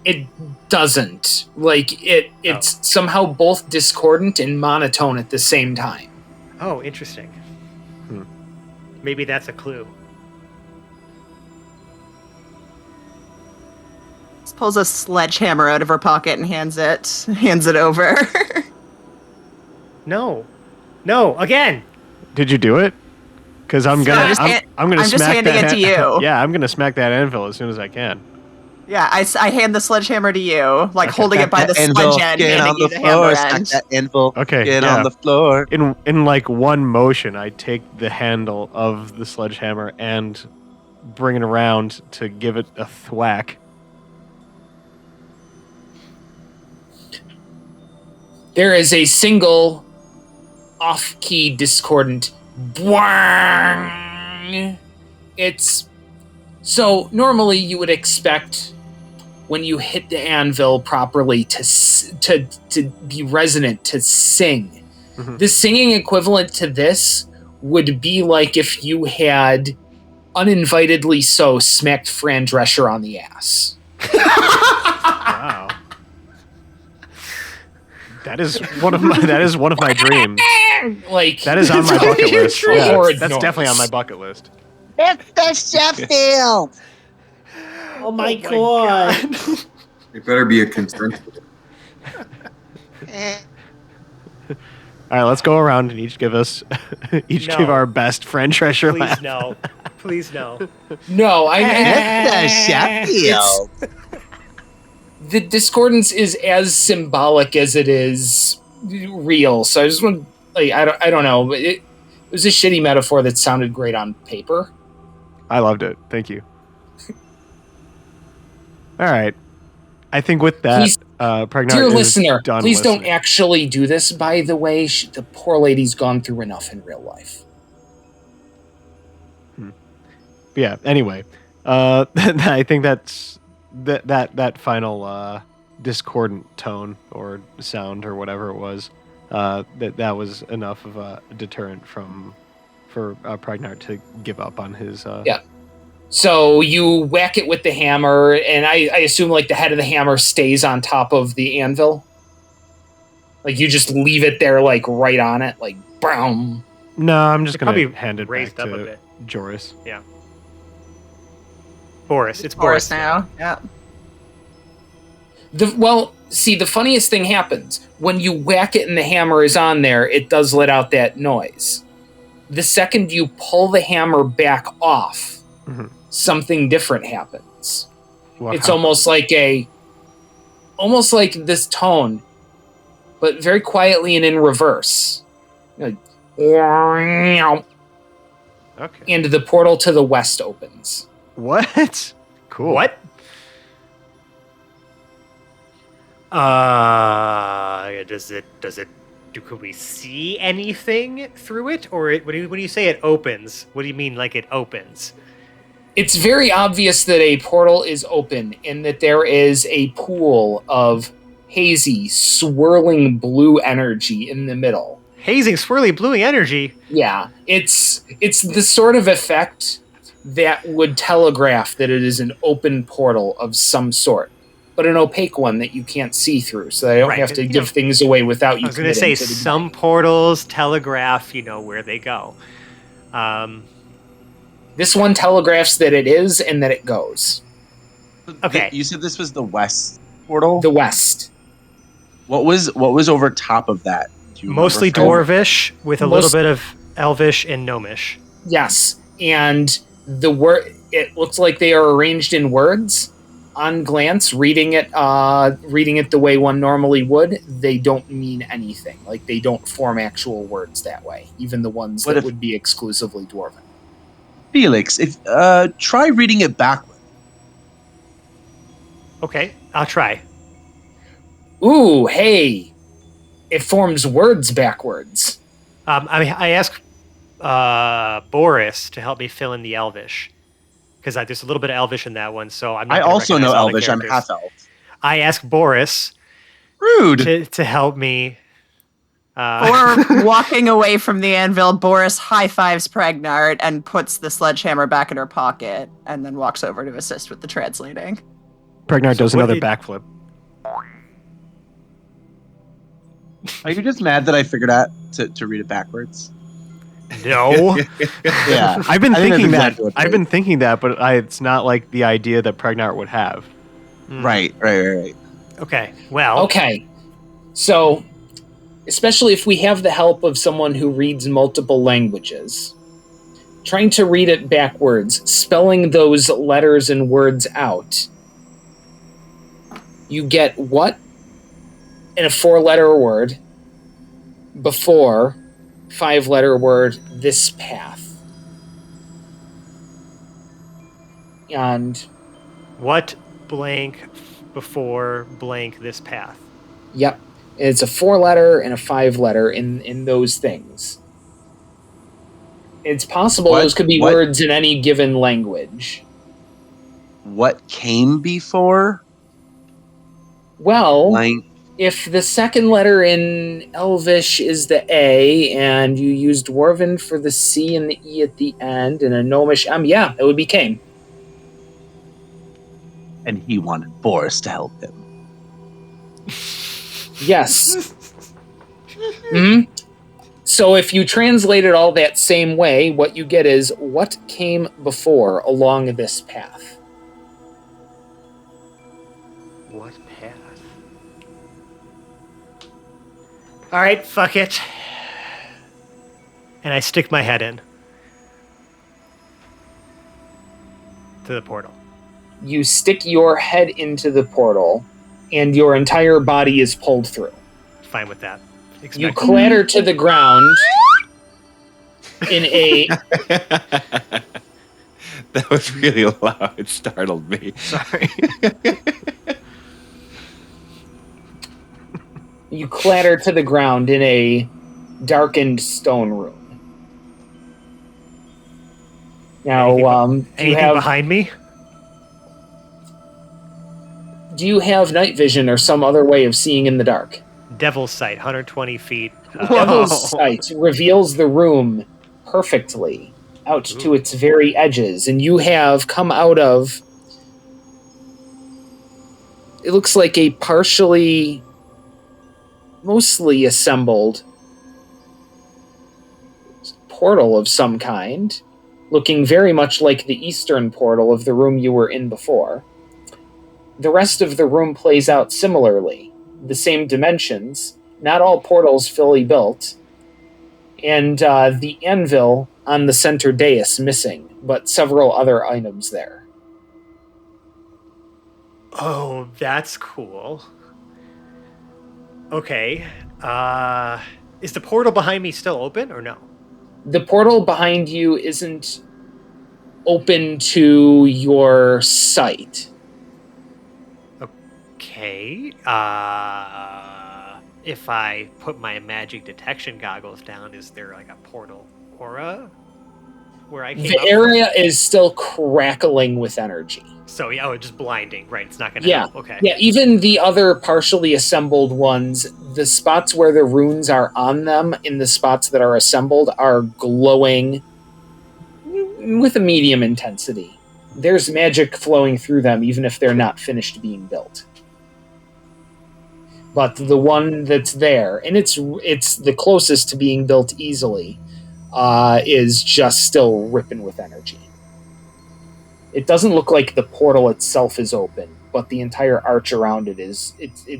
it doesn't. Like, it's somehow both discordant and monotone at the same time. Oh, interesting. Maybe that's a clue. Just pulls a sledgehammer out of her pocket and hands it over. No, again. Did you do it? Because I'm gonna I'm gonna I'm just smack handing that. it to you. Yeah, I'm gonna smack that anvil as soon as I can. Yeah, I hand the sledgehammer to you, like holding it by the sledge end, Get handing on you the the floor. hammer Stack end. that anvil. Okay, Get yeah. on the floor. In like one motion, I take the handle of the sledgehammer and bring it around to give it a thwack. There is a single off-key discordant bwang. It's so normally you would expect when you hit the anvil properly to be resonant, to sing. Mhm. The singing equivalent to this would be like if you had uninvitedly so smacked Fran Drescher on the ass. Wow. That is one of my dreams. Like, That is on my bucket list. Yeah, Horrid that's noise. definitely on my bucket list. It's the Sheffield. Oh my god. It better be a consensus. All right, let's go around and each give No. our best French treasure Please laugh. no. Please no. no, It's the Sheffield. The discordance is as symbolic as it is real. So I just want, like, I don't know. It was a shitty metaphor that sounded great on paper. I loved it. Thank you. All right. I think with that, Please, Pregnant Dear is listener, done please don't listening. actually do this, by the way. The poor lady's gone through enough in real life. Yeah. Anyway, I think that's that final discordant tone or sound or whatever it was. That was enough of a deterrent for Pregnant to give up on his Yeah. So you whack it with the hammer, and I assume like the head of the hammer stays on top of the anvil. Like you just leave it there, like right on it, like brown. No, I'm just It going to probably hand it raised back up a to bit. Joris. Boris. It's Boris Boris now. Yeah. The funniest thing happens when you whack it and the hammer is on there. It does let out that noise. The second you pull the hammer back off, something different happens. It's almost like this tone, but very quietly and in reverse. Like, Okay. and the portal to the west opens. What? Cool. What? Could we see anything through it? Or when you say it opens, what do you mean like it opens? It's very obvious that a portal is open and that there is a pool of hazy, swirling blue energy in the middle. Hazing, swirly, bluey energy. Yeah, it's the sort of effect that would telegraph that it is an open portal of some sort, but an opaque one that you can't see through, so I don't have to give things away without you. I was going to say some portals telegraph, where they go. This one telegraphs that it is and that it goes. Okay. You said this was the west portal? The west. What was over top of that? Mostly dwarvish with a little bit of elvish and gnomish. Yes, and it looks like they are arranged in words. On glance, reading it the way one normally would, they don't mean anything. Like they don't form actual words that way. Even the ones that would be exclusively dwarven. Felix, if try reading it backward. Okay, I'll try. Ooh, hey. It forms words backwards. I asked Boris to help me fill in the elvish. Because there's a little bit of elvish in that one, so I'm not. I also know elvish. I'm half elf. I asked Boris. Rude. To help me. Or walking away from the anvil, Boris high fives Pregnart and puts the sledgehammer back in her pocket, and then walks over to assist with the translating. Pregnart does another backflip. Are you just mad that I figured out to read it backwards? No. Yeah, I've been thinking that. I've been thinking that, but it's not like the idea that Pregnart would have. Right. Okay. Well. Okay. So, especially if we have the help of someone who reads multiple languages, trying to read it backwards, spelling those letters and words out, you get what in a 4-letter word before 5-letter word this path. And what blank before blank this path? Yep. It's a 4-letter and a 5-letter in those things. It's possible those could be words in any given language. What came before? Well, if the second letter in Elvish is the A, and you use Dwarven for the C and the E at the end, and a Gnomish M, yeah, it would be came. And he wanted Boris to help him. Yes. Mm-hmm. So if you translate it all that same way, what you get is what came before along this path. What path? All right, fuck it. And I stick my head in to the portal. You stick your head into the portal, and your entire body is pulled through. Fine with that. You clatter to the ground in a... That was really loud. It startled me. Sorry. You clatter to the ground in a darkened stone room. Now, anything behind me? Do you have night vision or some other way of seeing in the dark? Devil's Sight, 120 feet. Devil's Sight reveals the room perfectly. out to its very edges, and you have come out of, it looks like a mostly assembled portal of some kind, looking very much like the eastern portal of the room you were in before. The rest of the room plays out similarly, the same dimensions, not all portals fully built, and the anvil on the center dais missing, but several other items there. Oh, that's cool. Okay. Is the portal behind me still open or no? The portal behind you isn't open to your sight. Okay. If I put my magic detection goggles down, is there like a portal aura where I came The up area is still crackling with energy. from? So yeah, oh, just blinding, right? It's not gonna Yeah. help. Okay. Yeah, even the other partially assembled ones, the spots where the runes are on them in the spots that are assembled are glowing with a medium intensity. There's magic flowing through them even if they're not finished being built. But the one that's there, and it's the closest to being built easily, is just still ripping with energy. It doesn't look like the portal itself is open, but the entire arch around it is. It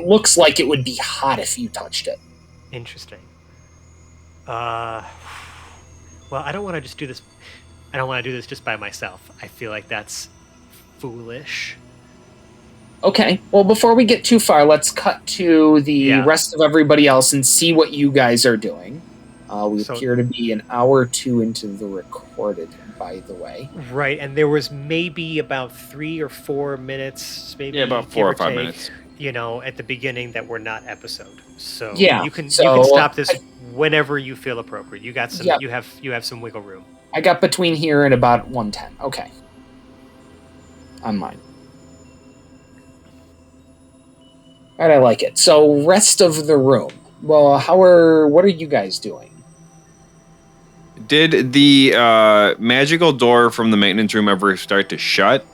looks like it would be hot if you touched it. Interesting. Well, I don't want to just do this. I don't want to do this just by myself. I feel like that's foolish. Okay, well, before we get too far, let's cut to the rest of everybody else and see what you guys are doing. We appear to be an hour or two into the recorded, by the way. Right, and there was maybe about 3 or 4 minutes, maybe about 4 or 5 minutes. You know, at the beginning that were not episode. So yeah, you can stop this whenever you feel appropriate. You got some. Yeah. You have some wiggle room. I got between here and about 1:10. Okay, on mine. All right, I like it. So, rest of the room. Well, what are you guys doing? Did the magical door from the maintenance room ever start to shut?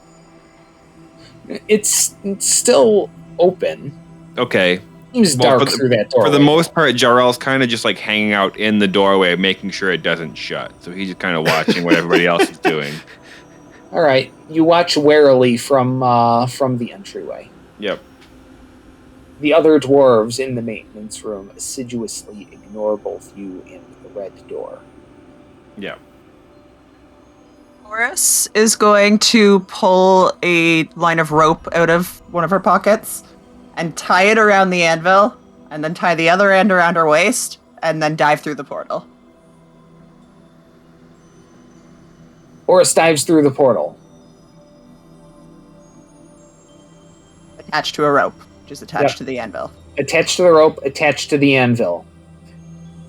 It's still open. Okay. Seems dark through that doorway. For the most part, Jarrell's kind of just like hanging out in the doorway, making sure it doesn't shut. So he's just kind of watching what everybody else is doing. All right, you watch warily from the entryway. Yep. The other dwarves in the maintenance room assiduously ignore both you and the red door. Yeah. Boris is going to pull a line of rope out of one of her pockets and tie it around the anvil, and then tie the other end around her waist, and then dive through the portal. Boris dives through the portal. Attached to a rope, which is attached to the anvil. Attached to the rope, attached to the anvil.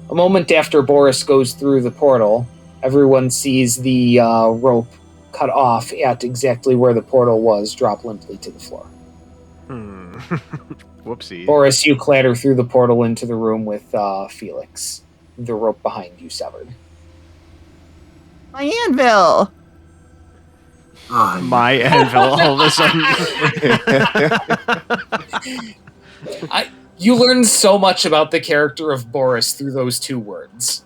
A moment after Boris goes through the portal, everyone sees the rope cut off at exactly where the portal was, drop limply to the floor. Whoopsie. Boris, you clatter through the portal into the room with Felix. The rope behind you severed. My anvil! My anvil all of a sudden. You learn so much about the character of Boris through those two words.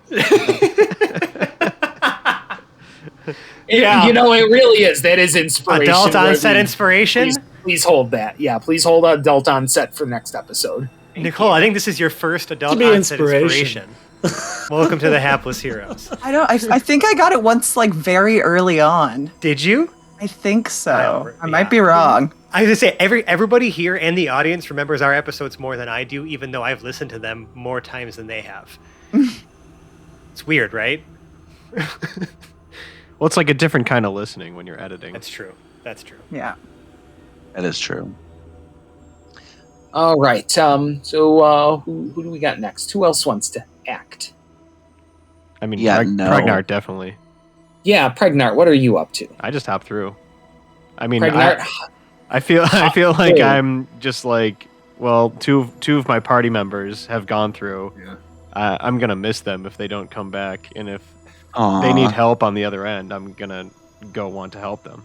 Yeah. You know, it really is. That is inspiration. Adult onset inspiration? Please hold that. Yeah, please hold adult onset for next episode. Nicole, I think this is your first adult onset inspiration. Welcome to the Hapless Heroes. I think I got it once, like, very early on. Did you? I think so. I might be wrong. I was gonna say everybody here and the audience remembers our episodes more than I do, even though I've listened to them more times than they have. It's weird, right? Well, it's like a different kind of listening when you're editing. That's true. That's true. Yeah. That is true. All right. So who do we got next? Who else wants to act? I mean, Yeah, Pregnart definitely. Yeah, Pregnart, what are you up to? I just hopped through. I mean, Pregnart, I feel like I'm just like, well, two of my party members have gone through. Yeah. I'm gonna miss them if they don't come back, and if they need Aw. help on the other end, I'm gonna go want to help them.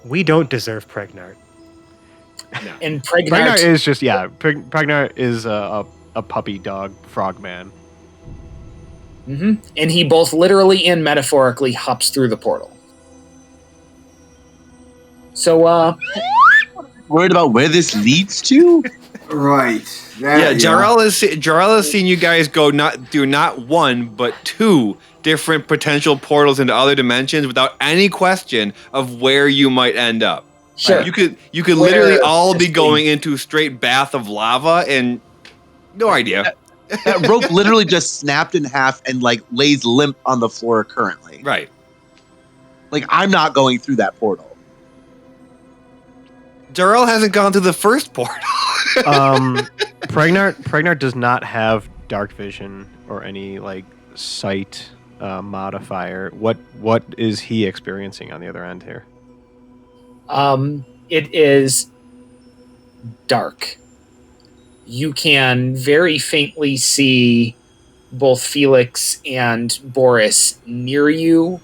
We don't deserve Pregnart. And Pragnar Pregnart is just Pragnar is a puppy dog frogman. and he both literally and metaphorically hops through the portal. So, Worried about where this leads to? Right. Yeah, Jarrell has seen you guys go not one but two different potential portals into other dimensions without any question of where you might end up. sure. You could Where literally all be this going into straight bath of lava and no idea. That rope literally just snapped in half and like lays limp on the floor currently. Right. Like I'm not going through that portal. Jarrell hasn't gone to the first portal. Pragnar does not have dark vision or any like sight modifier. What is he experiencing on the other end here? It is dark. You can very faintly see both Felix and Boris near you,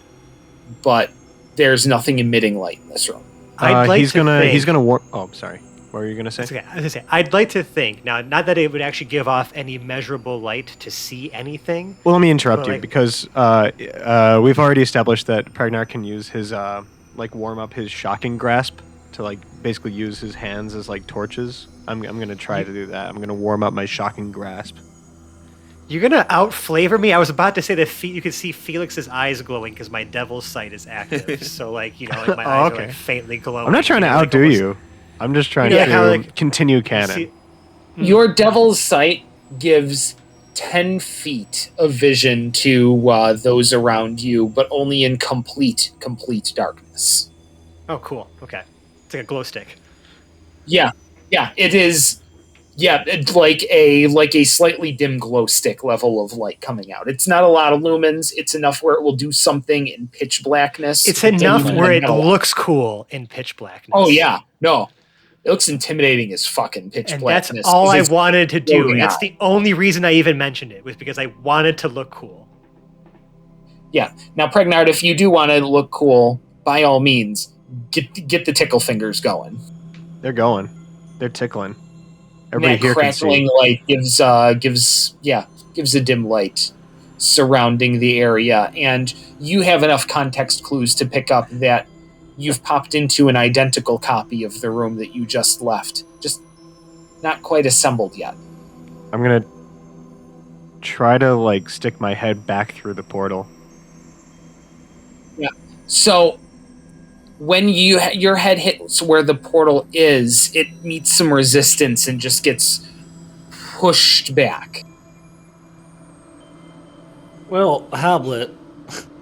but there's nothing emitting light in this room. He's gonna warp. Oh, I'm sorry. What were you gonna say? That's okay. I was gonna say, I'd like to think now, not that it would actually give off any measurable light to see anything. Well, let me interrupt But, you like- because we've already established that Pragnar can use his like warm up his shocking grasp to like basically use his hands as like torches. I'm gonna try to do that. I'm gonna warm up my shocking grasp. You're gonna out flavor me. I was about to say that you could see Felix's eyes glowing because my devil's sight is active. So like like my eyes are like faintly glowing. I'm not trying to like, outdo almost- you. I'm just trying Yeah, to how, like, continue canon. see- Your devil's sight gives 10 feet of vision to those around you, but only in complete darkness. Oh, cool. Okay, it's like a glow stick. Yeah, it is. Yeah, it's like a slightly dim glow stick level of light coming out. It's not a lot of lumens. It's enough where it will do something in pitch blackness. It's but then enough even where it not a lot. looks cool in pitch blackness. Oh yeah, no, it looks intimidating as fucking pitch And blackness. that's all 'cause I it's wanted to do. floating That's out. the only reason I even mentioned it was because I wanted to look cool. Yeah. Now, Pregnard, if you do want to look cool, by all means, get the tickle fingers going. They're going. They're tickling. Everybody That here can see. crackling light gives a dim light surrounding the area, and you have enough context clues to pick up that you've popped into an identical copy of the room that you just left, just not quite assembled yet. I'm gonna try to like stick my head back through the portal. So when your head hits where the portal is, it meets some resistance and just gets pushed back. Well, Hoblet,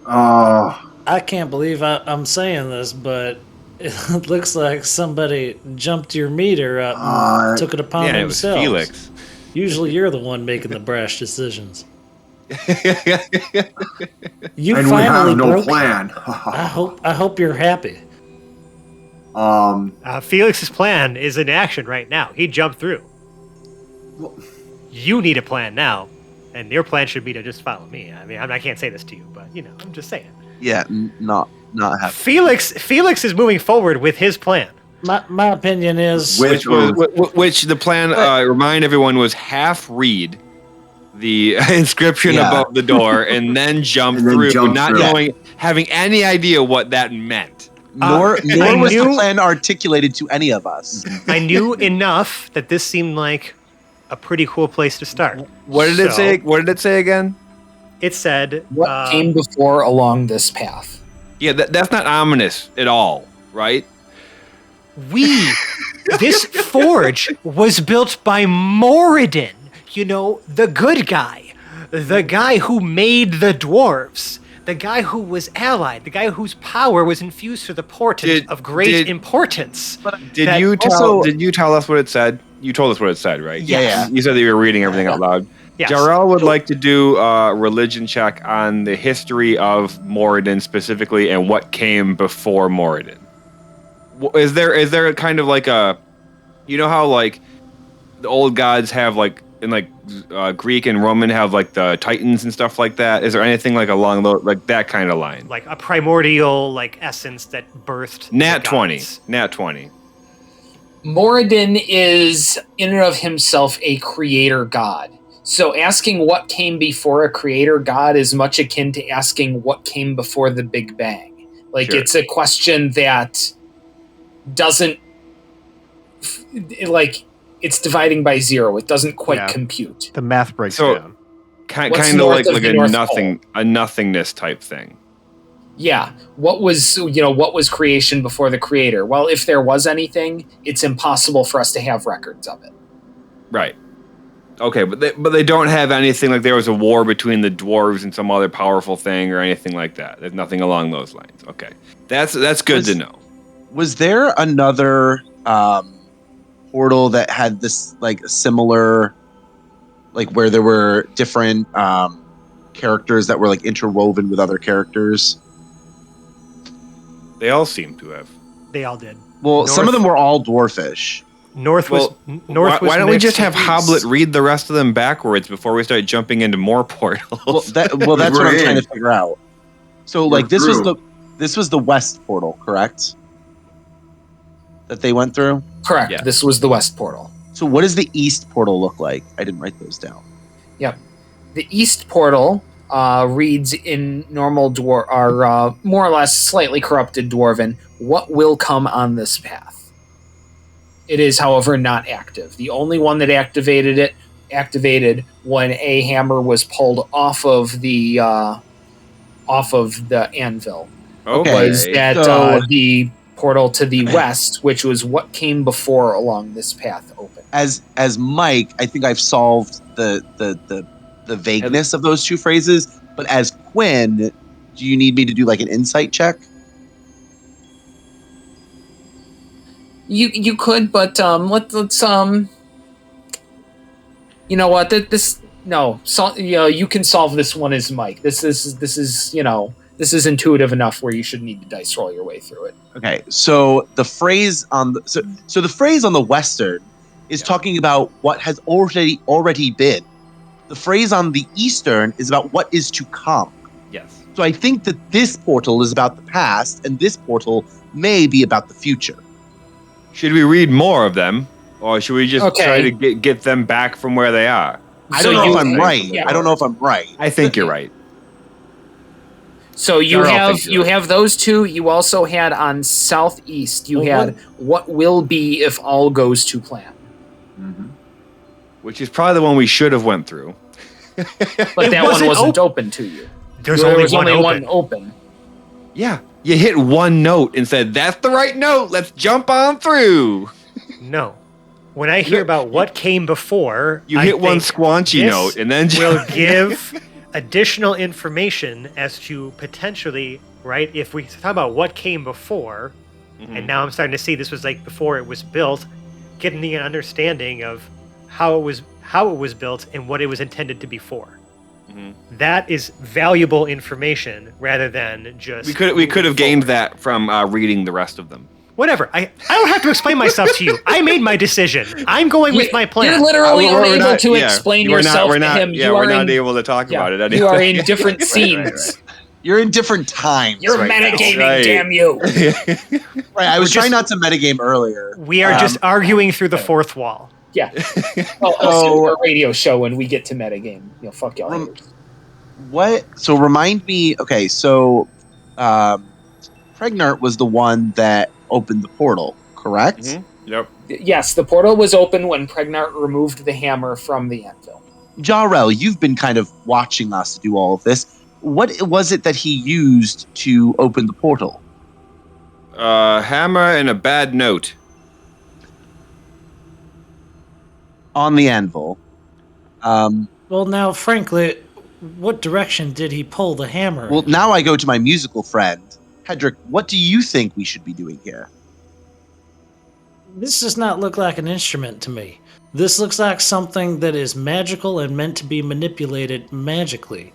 Oh, I can't believe I'm saying this, but it looks like somebody jumped your meter up and took it upon Yeah, it was themselves. Felix. Usually you're the one making the brash decisions. You and we finally have no broke. plan. I hope you're happy. Felix's plan is in action right now. He jumped through. You need a plan now, and your plan should be to just follow me. I mean, I can't say this to you, but I'm just saying. Yeah, not happy. Felix is moving forward with his plan. My opinion is Which Which the plan, remind everyone, was half read the inscription Yeah. above the door and then jump And then through, jump not through. knowing, having any idea what that meant. Nor I was the knew- plan articulated to any of us. I knew enough that this seemed like a pretty cool place to start. What did it So, say? What did it say again? It said, What came before along this path? Yeah, that's not ominous at all, right? this forge was built by Moradin, the good guy, the guy who made the dwarves, the guy who was allied, the guy whose power was infused for the portent of great importance. Did That you tell? also- Did you tell us what it said? You told us what it said, right? Yes. You said that you were reading everything out loud. Yes. Jarrell would like to do a religion check on the history of Moradin specifically and what came before Moradin. Is there kind of like a, how like the old gods have like in like Greek and Roman have like the Titans and stuff like that? Is there anything like along those like that kind of line? Like a primordial like essence that birthed Nat the 20. gods. Nat 20. Moradin is in and of himself a creator god. So asking what came before a creator god is much akin to asking what came before the Big Bang. Like, Sure. it's a question that doesn't, like, it's dividing by zero. It doesn't quite Yeah. compute. The math breaks So- down. Kind What's of north of like the a North nothingness type thing. Yeah. What was creation before the creator? Well, if there was anything, it's impossible for us to have records of it. Right. Okay, but they don't have anything like there was a war between the dwarves and some other powerful thing or anything like that. There's nothing along those lines. Okay, that's good to know. Was there another portal that had this like similar, like where there were different characters that were like interwoven with other characters? They all seem to have. They all did. Well, some of North- them were all dwarfish. North Well, was North was why don't we mixed just have with Hoblet East. read the rest of them backwards before we start jumping into more portals? Well, that's what I'm We're trying in. to figure out. So, We're like, this through. was the west portal, correct? That they went through. Correct. Yeah. This was the West portal. So, what does the east portal look like? I didn't write those down. The East portal reads in normal more or less slightly corrupted Dwarven, what will come on this path. It is, however, not active. The only one that activated when a hammer was pulled off of the anvil. Okay. Was that so- the portal to the west, which was what came before along this path open. As Mike, I think I've solved the vagueness of those two phrases. But as Quinn, do you need me to do like an insight check? You could, but let's you know what, you can solve this one as Mike. This is intuitive enough where you should need to dice roll your way through it. Okay, so the phrase on the so the phrase on the western is talking about what has already been. The phrase on the eastern is about what is to come. Yes. So I think that this portal is about the past, and this portal may be about the future. Should we read more of them, or should we just Okay. try to get them back from where they are? I So don't know you- if I'm right. yeah. I don't know if I'm right. I think you're right. So you Darryl have thinks you're right. have those two. You also had on southeast. You Well, had what will be if all goes to plan. Which is probably the one we should have went through. But It that one wasn't wasn't open to you. There's There only was one only open. one open. Yeah, you hit one note and said, "That's the right note. Let's jump on through." No. When I hear about what came before, You I hit one think squanchy this note and then will give additional information as to potentially, right? If we talk about what came before, Mhm. and now I'm starting to see this was like before it was built, getting an understanding of how it was built and what it was intended to be for. Mhm. That is valuable information rather than just we could moving have gained forward. that from reading the rest of them. Whatever. I don't have to explain myself to you. I made my decision. I'm going with my plan. You're literally We're unable not- to yeah, explain we're yourself not, we're not, to him. Yeah, you we're are not in, able to talk about it anyway. You are in different scenes. You're in different times. You're right now. metagaming, Right. damn you. Right. I was We're trying just- not to metagame earlier. We are just arguing through the fourth wall. Yeah. Well, also a radio show when we get to metagame. Fuck y'all. Rem- haters. What? So remind me. Okay, so Pregnart was the one that opened the portal, correct? Mhm. Yep. Yes, the portal was open when Pregnart removed the hammer from the anvil. Jarrell, you've been kind of watching us do all of this. What was it that he used to open the portal? Hammer and a bad note. On the anvil. Well, now, frankly, what direction did he pull the hammer? Well, now I go to my musical friend. Hedrick, what do you think we should be doing here? This does not look like an instrument to me. This looks like something that is magical and meant to be manipulated magically.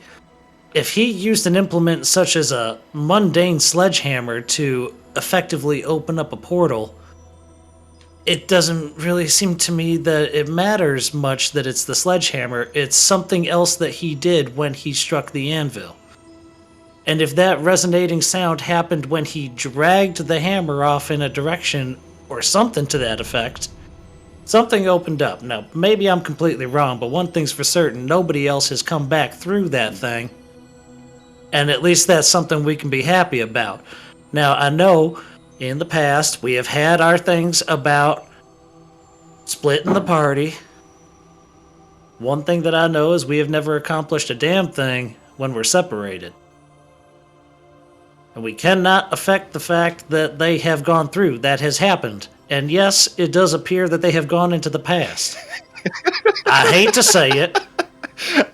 If he used an implement such as a mundane sledgehammer to effectively open up a portal, it doesn't really seem to me that it matters much that it's the sledgehammer. It's something else that he did when he struck the anvil. And if that resonating sound happened when he dragged the hammer off in a direction or something to that effect, something opened up. Now, maybe I'm completely wrong, but one thing's for certain, nobody else has come back through that thing. And at least that's something we can be happy about. Now, I know in the past we have had our things about splitting the party. One thing that I know is we have never accomplished a damn thing when we're separated. And we cannot affect the fact that they have gone through. That has happened. And yes, it does appear that they have gone into the past. I hate to say it.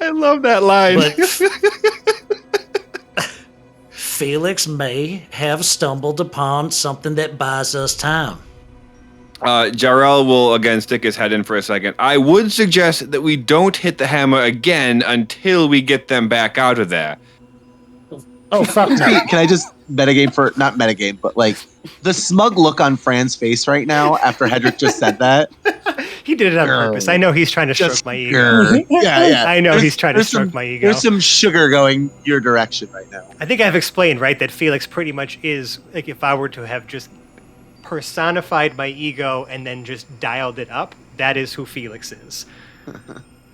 I love that line. But Felix may have stumbled upon something that buys us time. Jarrell will again stick his head in for a second. I would suggest that we don't hit the hammer again until we get them back out of there. Oh, fuck no. Can I just metagame for, not metagame, but like the smug look on Fran's face right now after Hedrick just said that? He did it on purpose. I know he's trying to stroke my ego. Yeah. I know he's trying to stroke my ego. There's some sugar going your direction right now. I think I've explained, right, that Felix pretty much is, like, if I were to have just personified my ego and then just dialed it up, that is who Felix is.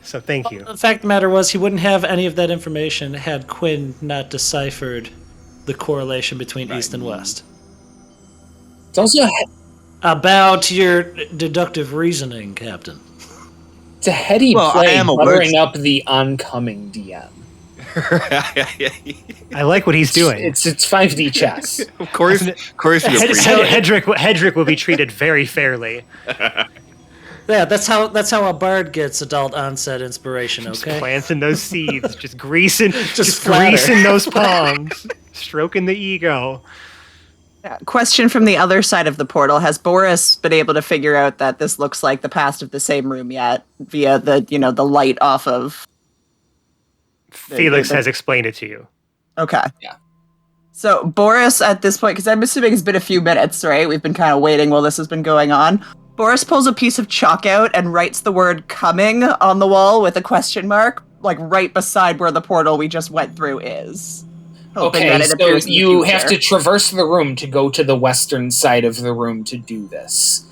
So thank you. The fact of the matter was, he wouldn't have any of that information had Quinn not deciphered the correlation between East and West. It's also About your deductive reasoning, Captain. it's a heady Well, I play am a buttering up the oncoming DM. I like what he's doing. It's 5D chess. Of course you appreciate it. Hedrick will be treated very fairly. Yeah, that's how a bard gets adult onset inspiration. Just Okay, planting those seeds, just greasing flatter. greasing those palms, stroking the ego. Yeah. Question from the other side of the portal: has Boris been able to figure out that this looks like the past of the same room yet, via the the light off of? Felix has explained it to you. Okay. Yeah. So Boris, at this point, because I'm assuming it's been a few minutes, right? We've been kind of waiting while this has been going on. Boris pulls a piece of chalk out and writes the word "coming" on the wall with a question mark, like right beside where the portal we just went through is. Hoping Okay, that it so appears in the you have future. to traverse the room to go to the western side of the room to do this.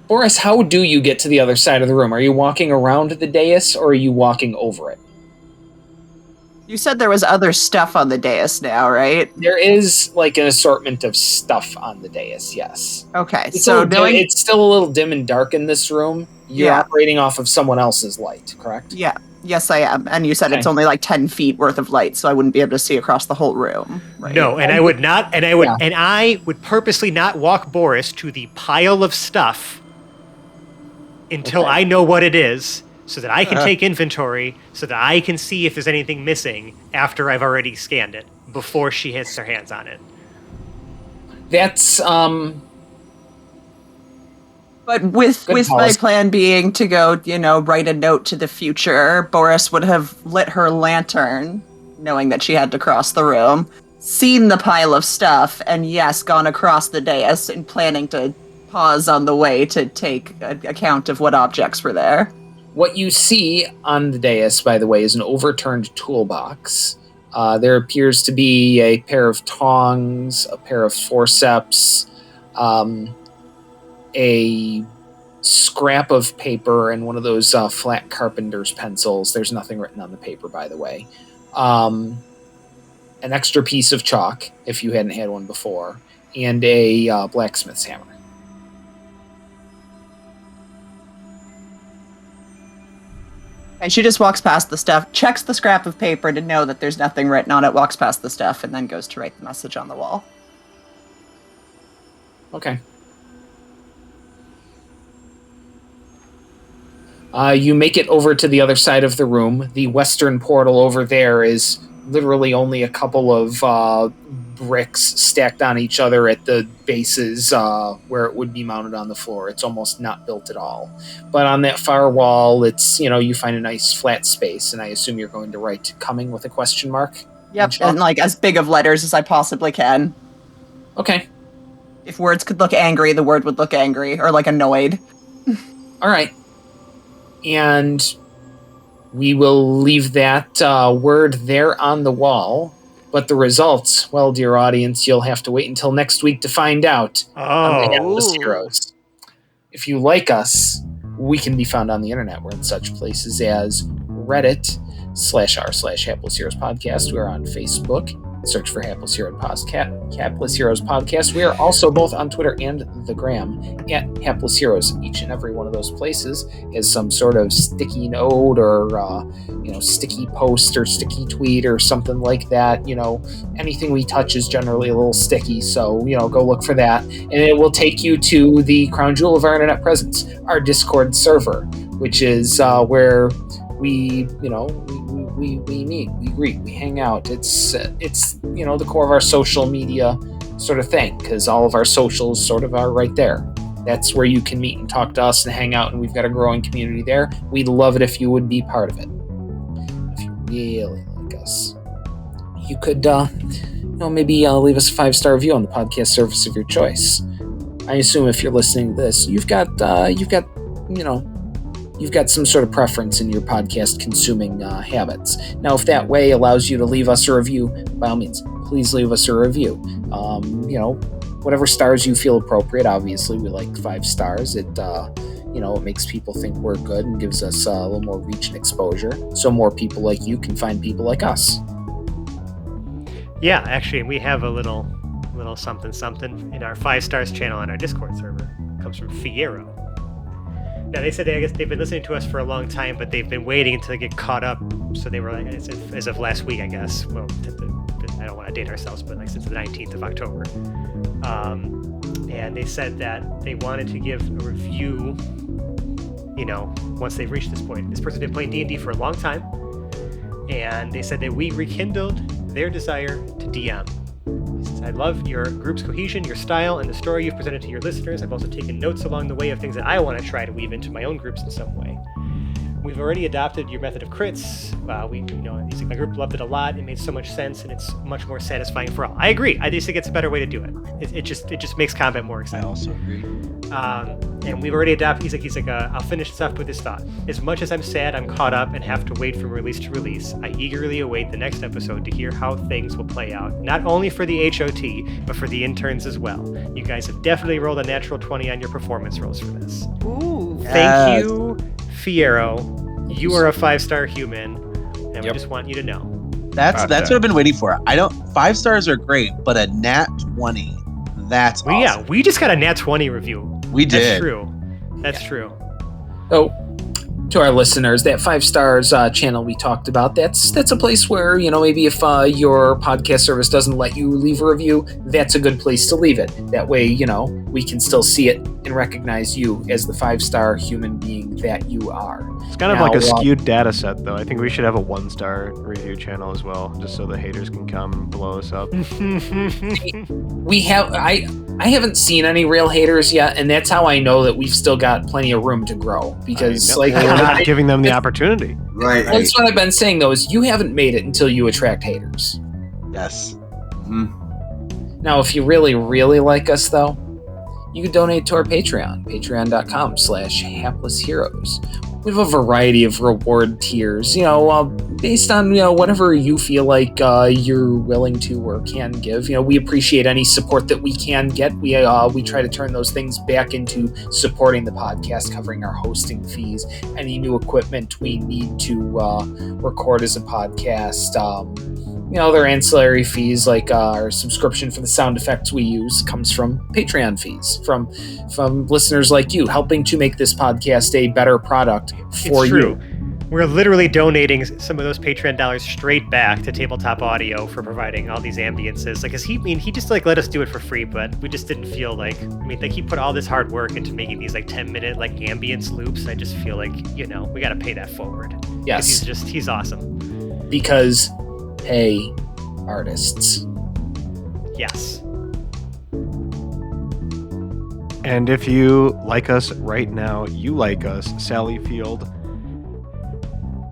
Boris, how do you get to the other side of the room? Are you walking around the dais or are you walking over it? You said there was other stuff on the dais now, right? There is like an assortment of stuff on the dais, yes. Okay, It's, so it's still a little dim and dark in this room. You're Yeah. operating off of someone else's light, correct? Yeah, yes, I am. And you said it's Okay. only like 10 feet worth of light, so I wouldn't be able to see across the whole room. Right? No, and I would not, and I would, Yeah. and I would purposely not walk Boris to the pile of stuff until Okay. I know what it is, so that I can take inventory, so that I can see if there's anything missing after I've already scanned it, before she hits her hands on it. That's But with Good my policy. plan being to go, write a note to the future, Boris would have lit her lantern, knowing that she had to cross the room, seen the pile of stuff, and yes, gone across the dais and planning to pause on the way to take account of what objects were there. What you see on the dais, by the way, is an overturned toolbox. There appears to be a pair of tongs, a pair of forceps, a scrap of paper, and one of those flat carpenter's pencils. There's nothing written on the paper, by the way. An extra piece of chalk, if you hadn't had one before, and a blacksmith's hammer. And she just walks past the stuff, checks the scrap of paper to know that there's nothing written on it, walks past the stuff, and then goes to write the message on the wall. Okay. You make it over to the other side of the room. The western portal over there is literally only a couple of bricks stacked on each other at the bases where it would be mounted on the floor. It's almost not built at all. But on that far wall, it's, you find a nice flat space, and I assume you're going to write "coming" with a question mark? Yep, Chalk? and like as big of letters as I possibly can. Okay. If words could look angry, the word would look angry or like annoyed. All right. And we will leave that word there on the wall. But the results, well, dear audience, you'll have to wait until next week to find out on the Hapless Heroes. If you like us, we can be found on the internet. We're in such places as Reddit/r/Hapless Heroes Podcast. We're on Facebook. Search for Hapless Heroes Podcast. We are also both on Twitter and the Gram at Hapless Heroes. Each and every one of those places has some sort of sticky note or sticky post or sticky tweet or something like that. Anything we touch is generally a little sticky, so go look for that, and it will take you to the crown jewel of our internet presence, our Discord server, which is where we meet, we greet, we hang out. It's the core of our social media sort of thing, because all of our socials sort of are right there. That's where you can meet and talk to us and hang out, and we've got a growing community there. We'd love it if you would be part of it. If you really like us, you could maybe leave us a 5-star review on the podcast service of your choice. I assume if you're listening to this, you've got some sort of preference in your podcast consuming habits. Now, if that way allows you to leave us a review, by all means, please leave us a review. Whatever stars you feel appropriate. Obviously, we like 5 stars. It makes people think we're good and gives us a little more reach and exposure, so more people like you can find people like us. Yeah, actually, we have a little something in our 5 stars channel on our Discord server. It comes from Fierro. Now, they said I guess they've been listening to us for a long time, but they've been waiting until they get caught up. So they were like, as of last week, I guess. Well, I don't want to date ourselves, but like since the 19th of October. And they said that they wanted to give a review, once they've reached this point. This person's been playing D&D for a long time, and they said that we rekindled their desire to DM. I love your group's cohesion, your style, and the story you've presented to your listeners. I've also taken notes along the way of things that I want to try to weave into my own groups in some way. We've already adopted your method of crits. My group loved it a lot. It made so much sense, and it's much more satisfying for all. I agree. I just think it's a better way to do it. It just makes combat more exciting. I also agree. And we've already adopted. He's like, I'll finish this off with this thought. As much as I'm sad I'm caught up and have to wait from release to release, I eagerly await the next episode to hear how things will play out. Not only for the HOT, but for the interns as well. You guys have definitely rolled a natural 20 on your performance rolls for this. Ooh. Thank you, Fierro. You are a 5-star human, and we just want you to know. That's what I've been waiting for. 5 stars are great, but a nat 20, that's awesome. Yeah, we just got a nat 20 review. We did. That's true. That's true. So, to our listeners, that 5 stars channel we talked about, that's a place where, maybe if your podcast service doesn't let you leave a review, that's a good place to leave it. That way, we can still see it and recognize you as the 5-star human being that you are. It's kind of like a skewed data set, though. I think we should have a 1-star review channel as well, just so the haters can come and blow us up. We have... I haven't seen any real haters yet, and that's how I know that we've still got plenty of room to grow. Because we're not giving them the opportunity. Right. That's what I've been saying, though, is you haven't made it until you attract haters. Yes. Mm-hmm. Now, if you really, really like us, though, you can donate to our Patreon, patreon.com/haplessheroes. We have a variety of reward tiers, based on, whatever you feel like you're willing to or can give. We appreciate any support that we can get. We try to turn those things back into supporting the podcast, covering our hosting fees, any new equipment we need to record as a podcast. Other ancillary fees like our subscription for the sound effects we use comes from Patreon fees from listeners like you, helping to make this podcast a better product for you. We're literally donating some of those Patreon dollars straight back to Tabletop Audio for providing all these ambiances. He just let us do it for free, but we just didn't feel like. He put all this hard work into making these 10-minute ambience loops. I just feel like we got to pay that forward. Yes, he's awesome. Because pay artists. Yes. And if you like us right now, you like us, Sally Field,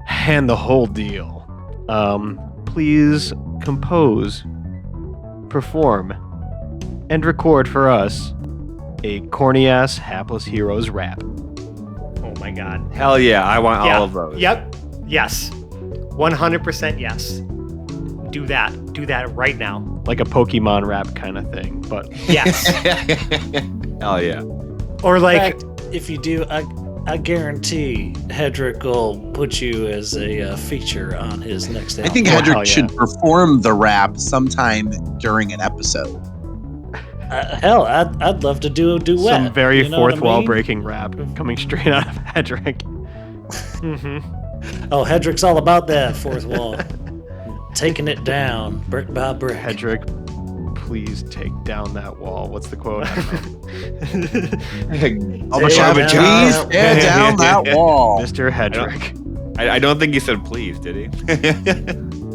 and the whole deal. Please compose, perform, and record for us a corny ass hapless heroes rap. Oh my god. Hell yeah, I want Yeah. all of those. Yep. Yes. 100% yes. Do that. Do that right now. Like a Pokemon rap kind of thing, but Yes. Hell yeah. Or In like, fact, if you do, I guarantee Hedrick will put you as a feature on his next I album. think Oh, Hedrick hell yeah. should perform the rap sometime during an episode. Hell, I'd love to do a duet. some very you know what fourth I wall mean? breaking rap coming straight out of Hedrick. Oh, Hedrick's all about that fourth wall. Taking it down, brick by brick. Hedrick, please take down that wall. What's the quote? I don't know. I'll Tear please down tear down that wall. Mr. Hedrick. I don't think he said please, did he?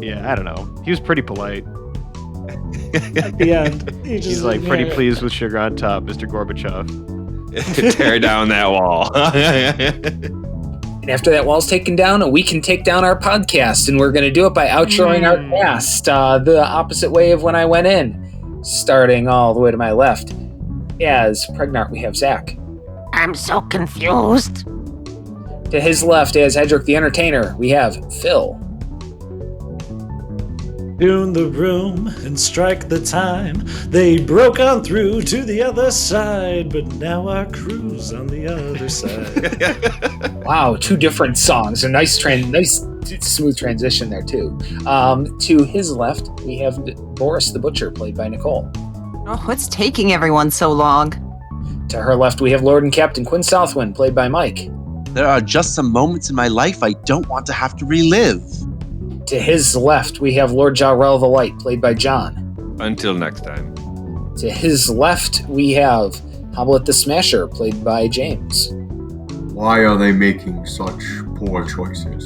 Yeah, I don't know. He was pretty polite. At the end, He's like pretty pleased with sugar on top, Mr. Gorbachev. Tear down that wall. And after that wall's taken down, we can take down our podcast, and we're going to do it by outroing our cast the opposite way of when I went in. Starting all the way to my left. As Pregnart, we have Zach. I'm so confused. To his left, as Hedrick the Entertainer, we have Phil. Tune the room and strike the time. They broke on through to the other side, but now our crew's on the other side. Wow, two different songs. A nice smooth transition there, too. To his left, we have Boris the Butcher, played by Nicole. Oh, what's taking everyone so long? To her left, we have Lord and Captain Quinn Southwind, played by Mike. There are just some moments in my life I don't want to have to relive. To his left, we have Lord Jarrell the Light, played by John. Until next time. To his left, we have Hoblet the Smasher, played by James. Why are they making such poor choices?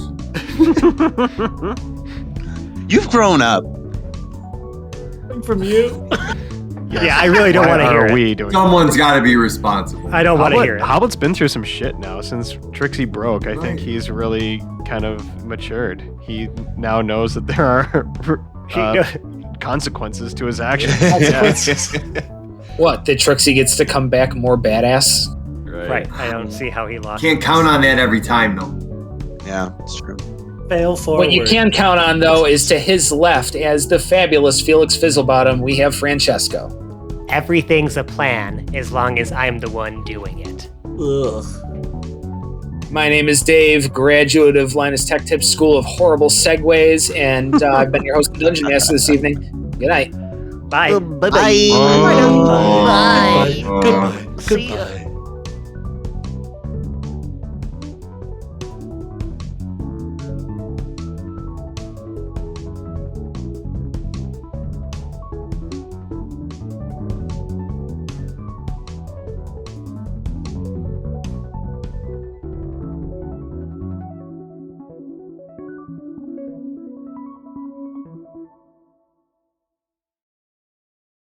You've grown up. From you. yeah, I really don't Why want to hear are it. we doing Someone's got to be responsible. I don't want to hear it. Hoblet's been through some shit now since Trixie broke. I think Right. he's really kind of matured. He now knows that there are consequences to his actions. What, that Trixie gets to come back more badass? Right. I don't see how he lost. Can't count on that every time, though. Yeah, it's true. Fail forward. What you can count on, though, is to his left, as the fabulous Felix Fizzlebottom, we have Francesco. Everything's a plan as long as I'm the one doing it. Ugh. My name is Dave, graduate of Linus Tech Tips School of Horrible Segways, and I've been your host and Dungeon Master this evening. Good night. Bye. Bye-bye. Bye. Bye. Goodbye. Goodbye. See ya. Goodbye.